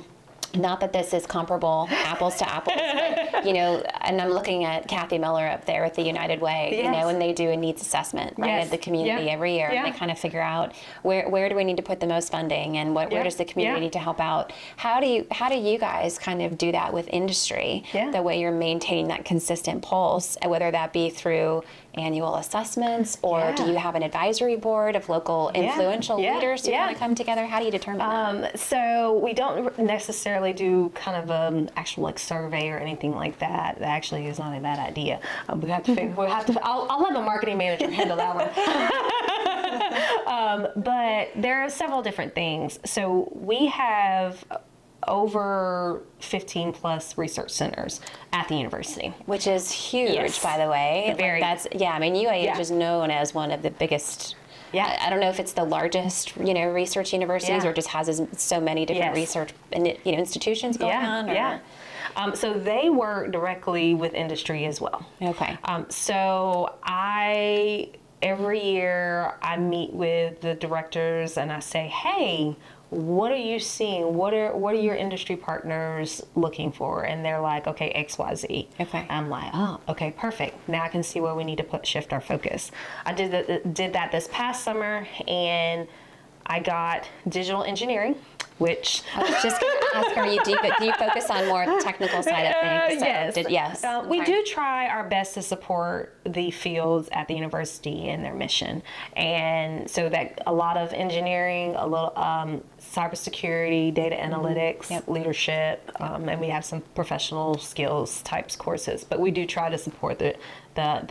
not that this is comparable apples to apples, but, and I'm looking at Kathy Miller up there at the United Way, and they do a needs assessment, right, of the community every year. And they kind of figure out where do we need to put the most funding, and where does the community need to help out? How do you guys kind of do that with industry, the way you're maintaining that consistent pulse, whether that be through annual assessments, or do you have an advisory board of local influential leaders to kind of come together? How do you determine that? So we don't necessarily do kind of an actual like survey or anything like that. That actually is not a bad idea. We have to. I'll let the marketing manager handle that one. But there are several different things. So we have over 15 plus research centers at the university, which is huge, by the way. Very. UAH is known as one of the biggest. Yeah, I don't know if it's the largest, research universities, or just has so many different research, institutions going on. So they work directly with industry as well. Okay. So every year I meet with the directors and I say, hey, what are you seeing? What are your industry partners looking for? And they're like, okay, XYZ. Okay. I'm like, oh, okay, perfect. Now I can see where we need to shift our focus. I did that this past summer, and I got digital engineering, which I was just going to ask, do you focus on more technical side of things? Yes. We do try our best to support the fields at the university and their mission. And so that a lot of engineering, a little cybersecurity, data analytics, leadership, and we have some professional skills types courses, but we do try to support the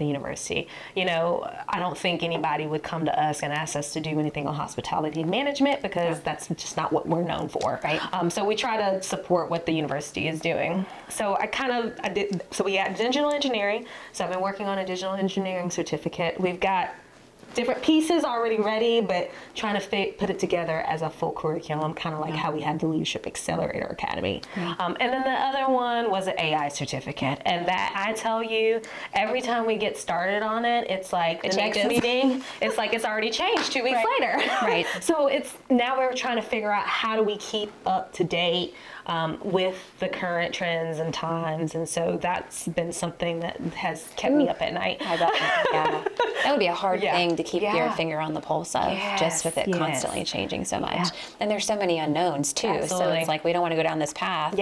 university. I don't think anybody would come to us and ask us to do anything on hospitality management because that's just not what we're known for. Right. So we try to support what the university is doing. So we got digital engineering. So I've been working on a digital engineering certificate. We've got different pieces already ready, but trying to put it together as a full curriculum, kind of like how we had the Leadership Accelerator Academy. And then the other one was an AI certificate. And that, I tell you, every time we get started on it, it's like the next meeting, it's like it's already changed 2 weeks later. Right. So now we're trying to figure out how do we keep up to date with the current trends and times. And so that's been something that has kept me up at night. I bet. That would be a hard thing to keep your finger on the pulse of, just with it constantly changing so much. And there's so many unknowns too. Absolutely. So it's like we don't want to go down this path.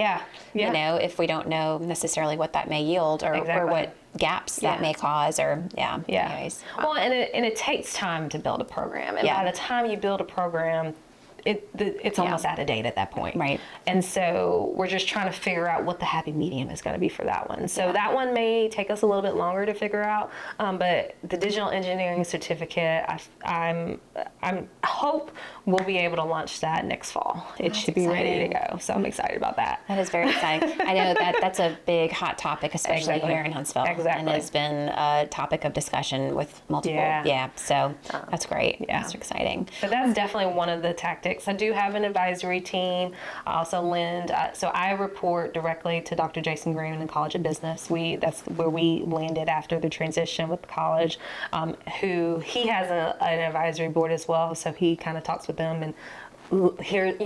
If we don't know necessarily what that may yield or what gaps that may cause, or anyways. Well, and it takes time to build a program, and by the time you build a program, it's almost out of date at that point. Right. And so we're just trying to figure out what the happy medium is going to be for that one. So that one may take us a little bit longer to figure out, but the digital engineering certificate, I hope we'll be able to launch that next fall. It should be ready to go. So I'm excited about that. That is very exciting. I know that's a big hot topic, especially here in Huntsville. Exactly. And has been a topic of discussion with multiple. So that's great. That's exciting. So that's definitely one of the tactics projects. I do have an advisory team. I also lend, so I report directly to Dr. Jason Green in the College of Business. That's where we landed after the transition with the college, who he has an advisory board as well. So he kind of talks with them, and here,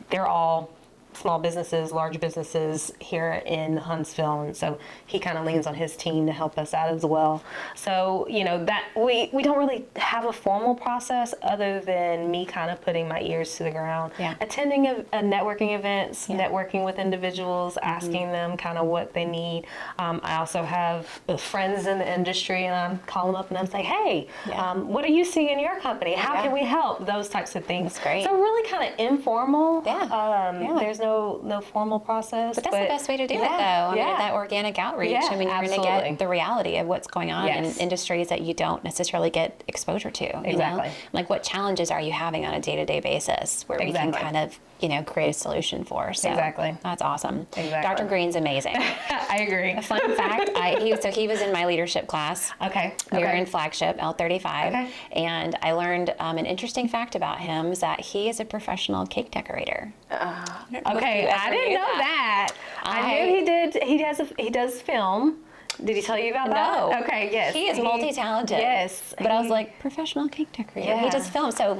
they're all small businesses, large businesses here in Huntsville, and so he kind of leans on his team to help us out as well. So that we don't really have a formal process other than me kind of putting my ears to the ground, attending a networking events, networking with individuals, asking them kind of what they need. I also have friends in the industry, and I'm calling up and I'm saying, hey, what are you seeing in your company? How can we help? Those types of things. That's great. So really kind of informal. There's no formal process. But that's the best way to do it, though. I mean, that organic outreach. I mean, you're going to get the reality of what's going on in industries that you don't necessarily get exposure to. Exactly. Like, what challenges are you having on a day-to-day basis where we can kind of, create a solution for. So that's awesome. Dr. Green's amazing. I agree. A fun fact, he was in my leadership class. Okay. We were in flagship L35. And I learned an interesting fact about him is that he is a professional cake decorator. Okay, I didn't know that. I knew he does film. Did he tell you about that? No. Okay, yes. He is multi-talented. Yes. But I was like, professional cake decorator. He does film. So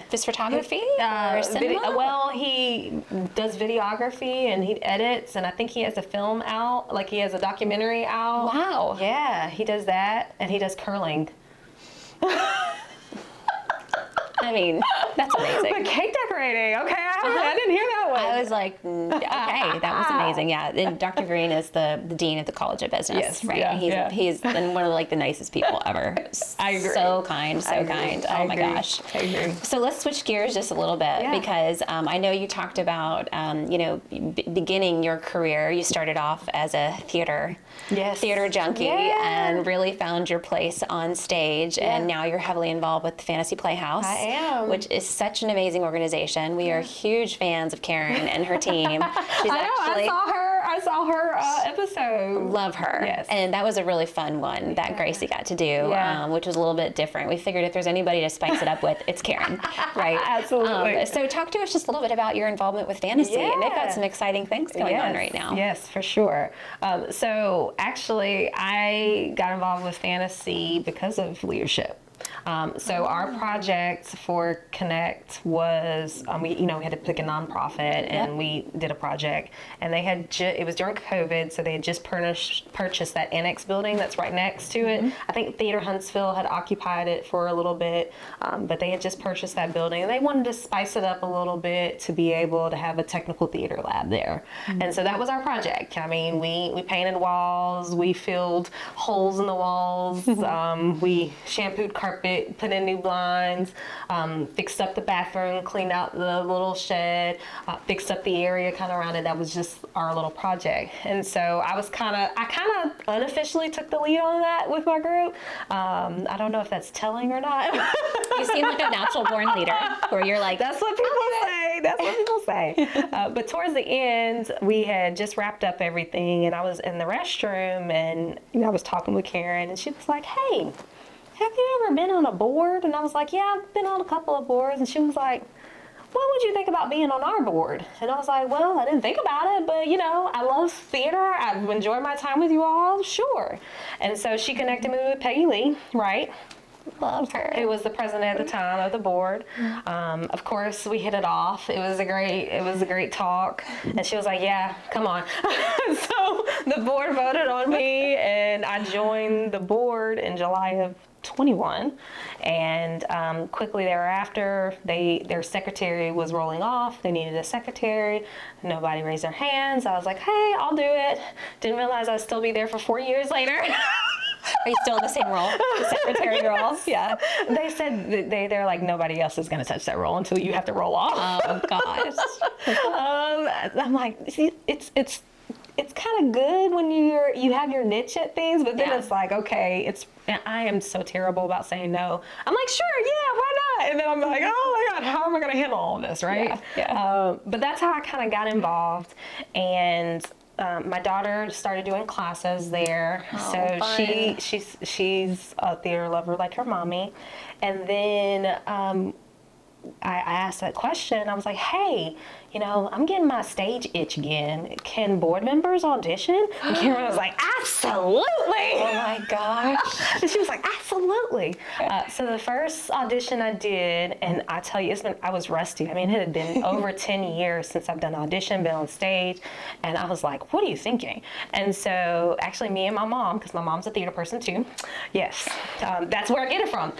just photography or cinema? Well, he does videography and he edits, and I think he has a film out. Like, he has a documentary out. Wow. Yeah, he does that, and he does curling. I mean, that's amazing. But cake decorating, okay, I didn't hear that one. I was like, okay, that was amazing. Yeah, and Dr. Green is the dean of the College of Business, yes, right? Yeah, he's one of the nicest people ever. I agree. So kind, so kind. Oh my gosh. I agree. So let's switch gears just a little bit because I know you talked about beginning your career. You started off as a theater junkie and really found your place on stage, and now you're heavily involved with the Fantasy Playhouse. I am. Which is such an amazing organization. We are huge fans of Karen and her team. I saw her episode. Love her. Yes. And that was a really fun one that Gracie got to do, which was a little bit different. We figured if there's anybody to spice it up with, it's Karen, right? Absolutely. So talk to us just a little bit about your involvement with fantasy. And they've got some exciting things going on right now. Yes, for sure. So actually, I got involved with fantasy because of leadership. So our project for Connect was, we had to pick a nonprofit, and we did a project, and they had it was during COVID, so they had just purchased that annex building that's right next to it. I think Theater Huntsville had occupied it for a little bit, but they had just purchased that building, and they wanted to spice it up a little bit to be able to have a technical theater lab there. And so that was our project. I mean, we painted walls, we filled holes in the walls, we shampooed carpet, put in new blinds, fixed up the bathroom, cleaned out the little shed, fixed up the area kind of around it. That was just our little project. And so I kind of unofficially took the lead on that with my group. I don't know if that's telling or not. You seem like a natural born leader where you're like, that's what people say. That's what people say. But towards the end, we had just wrapped up everything, and I was in the restroom, and I was talking with Karen, and she was like, hey, have you ever been on a board? And I was like, yeah, I've been on a couple of boards. And she was like, what would you think about being on our board? And I was like, well, I didn't think about it, but I love theater. I've enjoyed my time with you all. Sure. And so she connected me with Peggy Lee, right? Love her. Who was the president at the time of the board. Of course, we hit it off. It was a great talk. And she was like, yeah, come on. So the board voted on me, and I joined the board in July of 21, and quickly thereafter their secretary was rolling off. They needed a secretary. Nobody raised their hands. I was like, hey, I'll do it. Didn't realize I'd still be there for 4 years later. Are you still in the same role, the secretary role? Yeah. They said they're like, nobody else is going to touch that role until you have to roll off. Oh gosh. I'm like, see, it's kind of good when you have your niche at things, but then it's like, okay, I am so terrible about saying no. I'm like, sure, yeah, why not? And then I'm like, oh my God, how am I going to handle all of this, right? Yeah. But that's how I kind of got involved, and my daughter started doing classes there. So fun. she's a theater lover like her mommy, and then I asked that question. I was like, hey, you know, I'm getting my stage itch again. Can board members audition? And Karen was like, absolutely. Oh my gosh. And she was like, absolutely. So the first audition I did, and I tell you, I was rusty. I mean, it had been over 10 years since I've done audition, been on stage, and I was like, what are you thinking? And so actually me and my mom, because my mom's a theater person too, yes, that's where I get it from.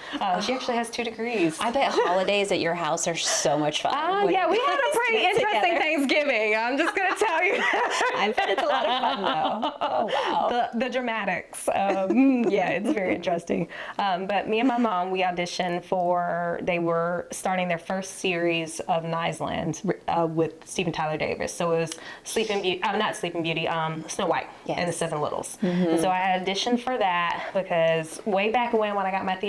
She actually has 2 degrees. I bet holidays at your house are so much fun. Yeah, we had a pretty interesting Thanksgiving. I'm just going to tell you. I bet it's a lot of fun though. Oh, wow. The dramatics. Yeah, it's very interesting. But me and my mom, we auditioned they were starting their first series of Niceland with Steven Tyler Davis. So it was not Sleeping Beauty, Snow White and the Seven Littles. And so I auditioned for that because way back when I got my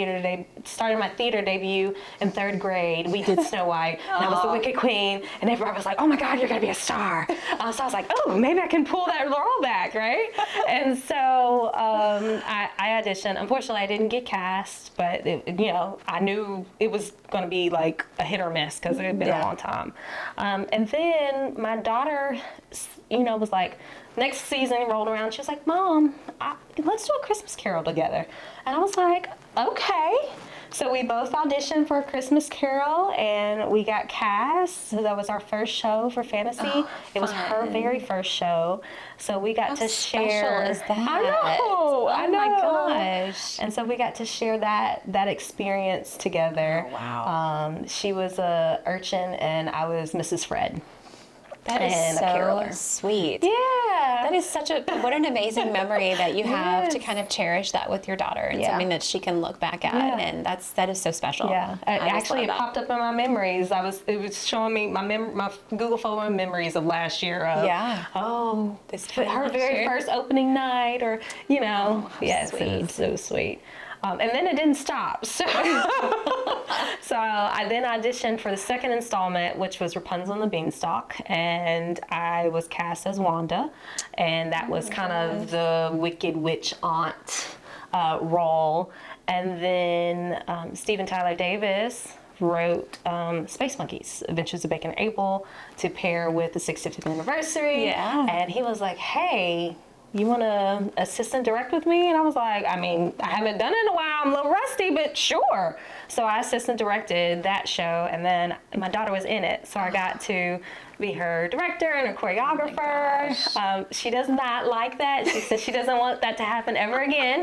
started my theater debut in 3rd grade, we did Snow White, and I was the Wicked Queen, and everybody was like, oh my God, you're gonna be a star. So I was like, oh, maybe I can pull that role back, right? And so I auditioned. Unfortunately, I didn't get cast, but I knew it was gonna be like a hit or miss because it had been a long time. And then my daughter, was like, next season rolled around. She was like, Mom, let's do a Christmas Carol together. And I was like, okay. So we both auditioned for A Christmas Carol, and we got cast. So that was our first show for Fantasy. Oh, it was her very first show. So we got to share. How special is that? I know. Oh my gosh. And so we got to share that experience together. Oh, wow. She was a urchin, and I was Mrs. Fred. That is so sweet. Yeah. That is what an amazing memory that you have to kind of cherish that with your daughter and something that she can look back at. And that is so special. Yeah. Actually, it popped up in my memories. It was showing me my Google photo memories of last year. Her very first opening night, or yes, it was so sweet. And then it didn't stop. So, so I then auditioned for the second installment, which was Rapunzel and the Beanstalk, and I was cast as Wanda, and that was kind of the Wicked Witch aunt role. And then Steven Tyler Davis wrote Space Monkeys, Adventures of Bacon and April, to pair with the 65th anniversary. Yeah. And he was like, hey, you want to assistant direct with me? And I was like, I mean, I haven't done it in a while. I'm a little rusty, but sure. So I assistant directed that show, and then my daughter was in it. So I got to be her director and her choreographer. Oh she does not like that. She says she doesn't want that to happen ever again.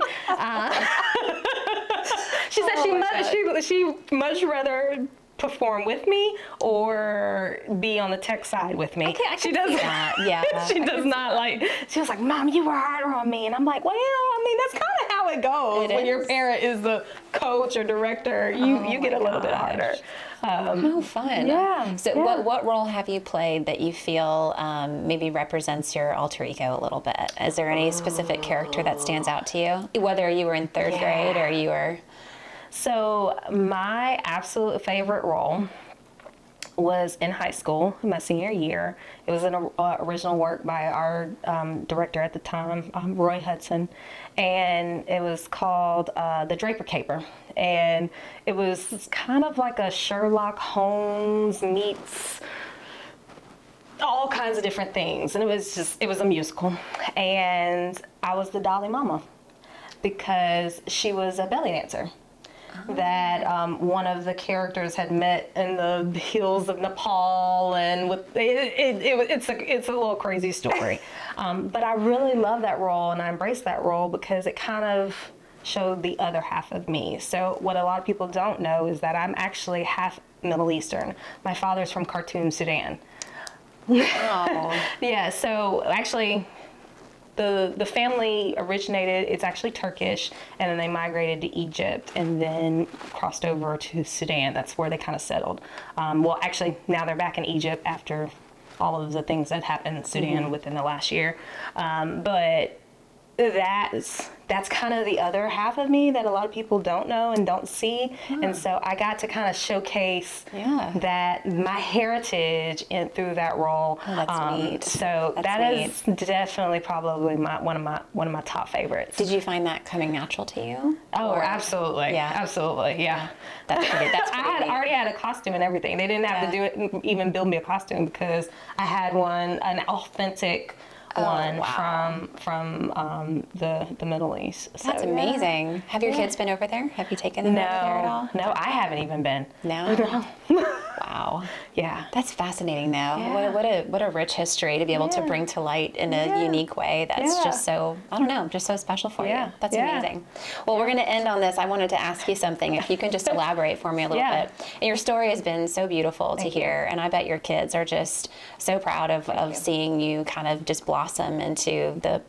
She said she'd much rather perform with me or be on the tech side with me. She does that. Yeah. She does not like. She was like, Mom, you were harder on me, and I'm like, well, I mean, that's kind of how it goes when your parent is the coach or director. You get a little bit harder. How fun. Yeah. So what role have you played that you feel maybe represents your alter ego a little bit? Is there any specific character that stands out to you? Whether you were in 3rd grade or you were... So my absolute favorite role was in high school, my senior year. It was an original work by our director at the time, Roy Hudson, and it was called The Draper Caper. And it was kind of like a Sherlock Holmes meets all kinds of different things. And it was a musical. And I was the Dolly Mama because she was a belly dancer that one of the characters had met in the hills of Nepal, and it's a little crazy story. But I really love that role, and I embraced that role because it kind of showed the other half of me. So what a lot of people don't know is that I'm actually half Middle Eastern. My father's from Khartoum, Sudan. Oh. Yeah, so actually the family originated, it's actually Turkish, and then they migrated to Egypt and then crossed over to Sudan. That's where they kind of settled. Well, actually, now they're back in Egypt after all of the things that happened in Sudan within the last year. But that's kind of the other half of me that a lot of people don't know and don't see. And so I got to kind of showcase that my heritage through that role. Oh, that's neat. So that is definitely probably one of my top favorites. Did you find that coming natural to you? Oh, absolutely. Yeah. Absolutely. Yeah. That's pretty I had neat. already had a costume and everything. They didn't have to do it, even build me a costume, because I had an authentic one from the Middle East. So, That's amazing. Have your kids been over there? Have you taken them over there at all? No, I haven't even been. No? Wow. Yeah. That's fascinating, though. Yeah. What a rich history to be able to bring to light in a unique way. That's just so, I don't know, just so special for you. That's amazing. Well, we're going to end on this. I wanted to ask you something. If you can just elaborate for me a little bit. And your story has been so beautiful to hear, and I bet your kids are just so proud of seeing you kind of just blossom into the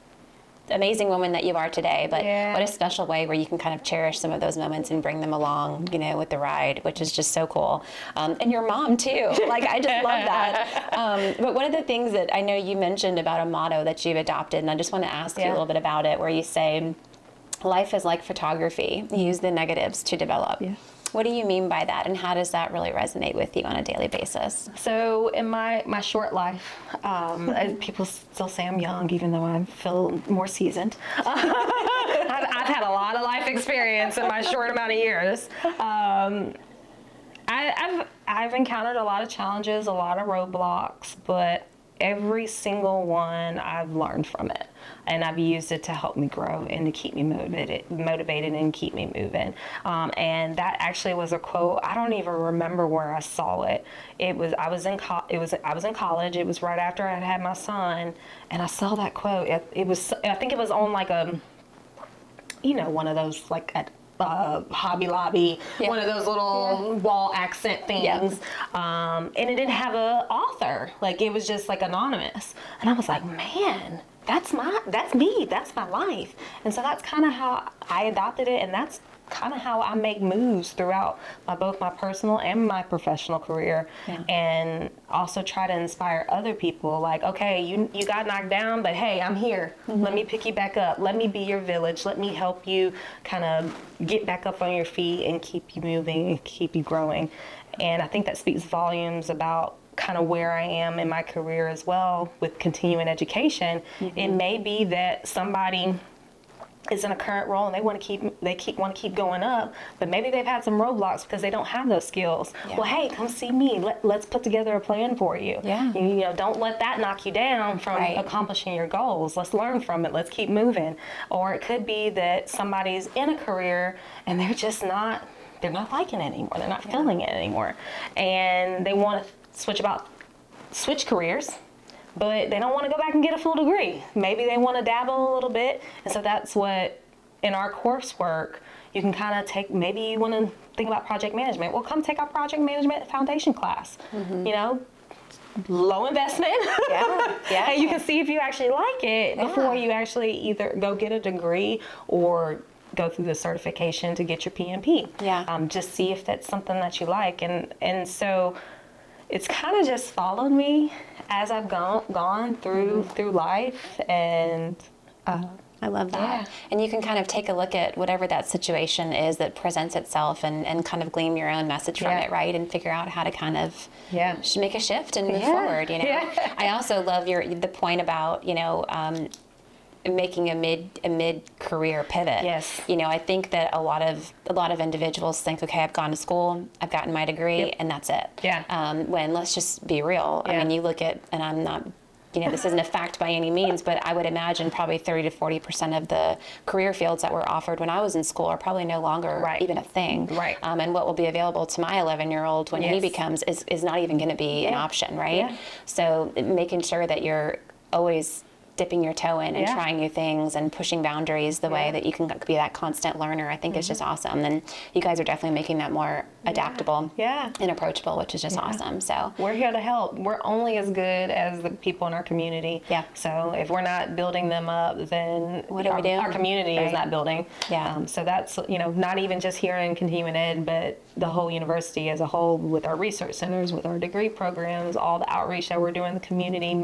amazing woman that you are today. But what a special way where you can kind of cherish some of those moments and bring them along, with the ride, which is just so cool. And your mom too. Like, I just love that. But one of the things that I know you mentioned about a motto that you've adopted, and I just want to ask you a little bit about it, where you say, life is like photography. Use the negatives to develop. Yeah. What do you mean by that, and how does that really resonate with you on a daily basis? So in my short life, people still say I'm young, even though I feel more seasoned. I've had a lot of life experience in my short amount of years. I've encountered a lot of challenges, a lot of roadblocks, but every single one I've learned from it, and I've used it to help me grow and to keep me motivated and keep me moving. And that actually was a quote. I don't even remember where I saw it. I was in college. It was right after I had my son, and I saw that quote. I think it was on like one of those like at Hobby Lobby, one of those little wall accent things, and it didn't have an author. Like, it was just like anonymous, and I was like, man, that's me, that's my life. And so that's kind of how I adopted it, and that's kind of how I make moves throughout both my personal and my professional career, and also try to inspire other people. Like, okay, you got knocked down, but hey, I'm here. Let me pick you back up. Let me be your village. Let me help you kind of get back up on your feet and keep you moving and keep you growing. And I think that speaks volumes about kind of where I am in my career as well with continuing education. It may be that somebody is in a current role and they want to keep going up, but maybe they've had some roadblocks because they don't have those skills. Well, hey, come see me. Let's put together a plan for you. Don't let that knock you down from accomplishing your goals. Let's learn from it. Let's keep moving. Or it could be that somebody's in a career and they're not liking it anymore. They're not feeling it anymore, and they want to switch careers, but they don't want to go back and get a full degree. Maybe they want to dabble a little bit. And so that's what, in our coursework, you can kind of take. Maybe you want to think about project management. Well, come take our project management foundation class. Low investment. And you can see if you actually like it before you actually either go get a degree or go through the certification to get your PMP. Just see if that's something that you like. And so it's kind of just followed me as I've gone through life, and I love that. And you can kind of take a look at whatever that situation is that presents itself and kind of glean your own message from it, right? And figure out how to kind of make a shift and move forward, I also love the point about, making a mid-career pivot. I think that a lot of individuals think, okay, I've gone to school, I've gotten my degree, and that's it. When, let's just be real. I mean, you look at, and I'm not, this isn't a fact by any means, but I would imagine probably 30 to 40% of the career fields that were offered when I was in school are probably no longer even a thing. And what will be available to my 11-year-old when he becomes is not even going to be an option, right? So making sure that you're always dipping your toe in and trying new things and pushing boundaries the way that you can be that constant learner, I think is just awesome. And you guys are definitely making that more adaptable and approachable, which is just awesome. So we're here to help. We're only as good as the people in our community. So if we're not building them up, then what do we do? Our community is not building. So that's, not even just here in continuing ed, but the whole university as a whole, with our research centers, with our degree programs, all the outreach that we're doing in the community,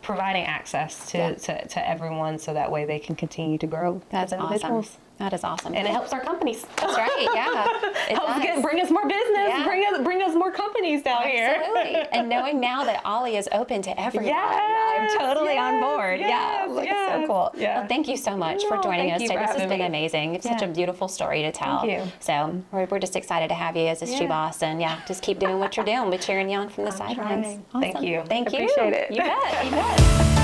providing providing access to everyone so that way they can continue to grow. That's as individuals. awesome. That is awesome. And it helps our companies. That's right. Yeah. It does. Bring us more business. Yeah. Bring us more companies down here. Absolutely. And knowing now that Ollie is open to everyone, Yes, I'm totally on board. yes, Looks yes. so cool. Yeah. Well, thank you so much for joining thank us you today. for This has having been me. amazing. It's such a beautiful story to tell. Thank you. So we're just excited to have you as a SheBoss, and just keep doing what you're doing. We're cheering you on from the sidelines. trying. Awesome. Thank you. Thank you. Appreciate it. You bet. You bet.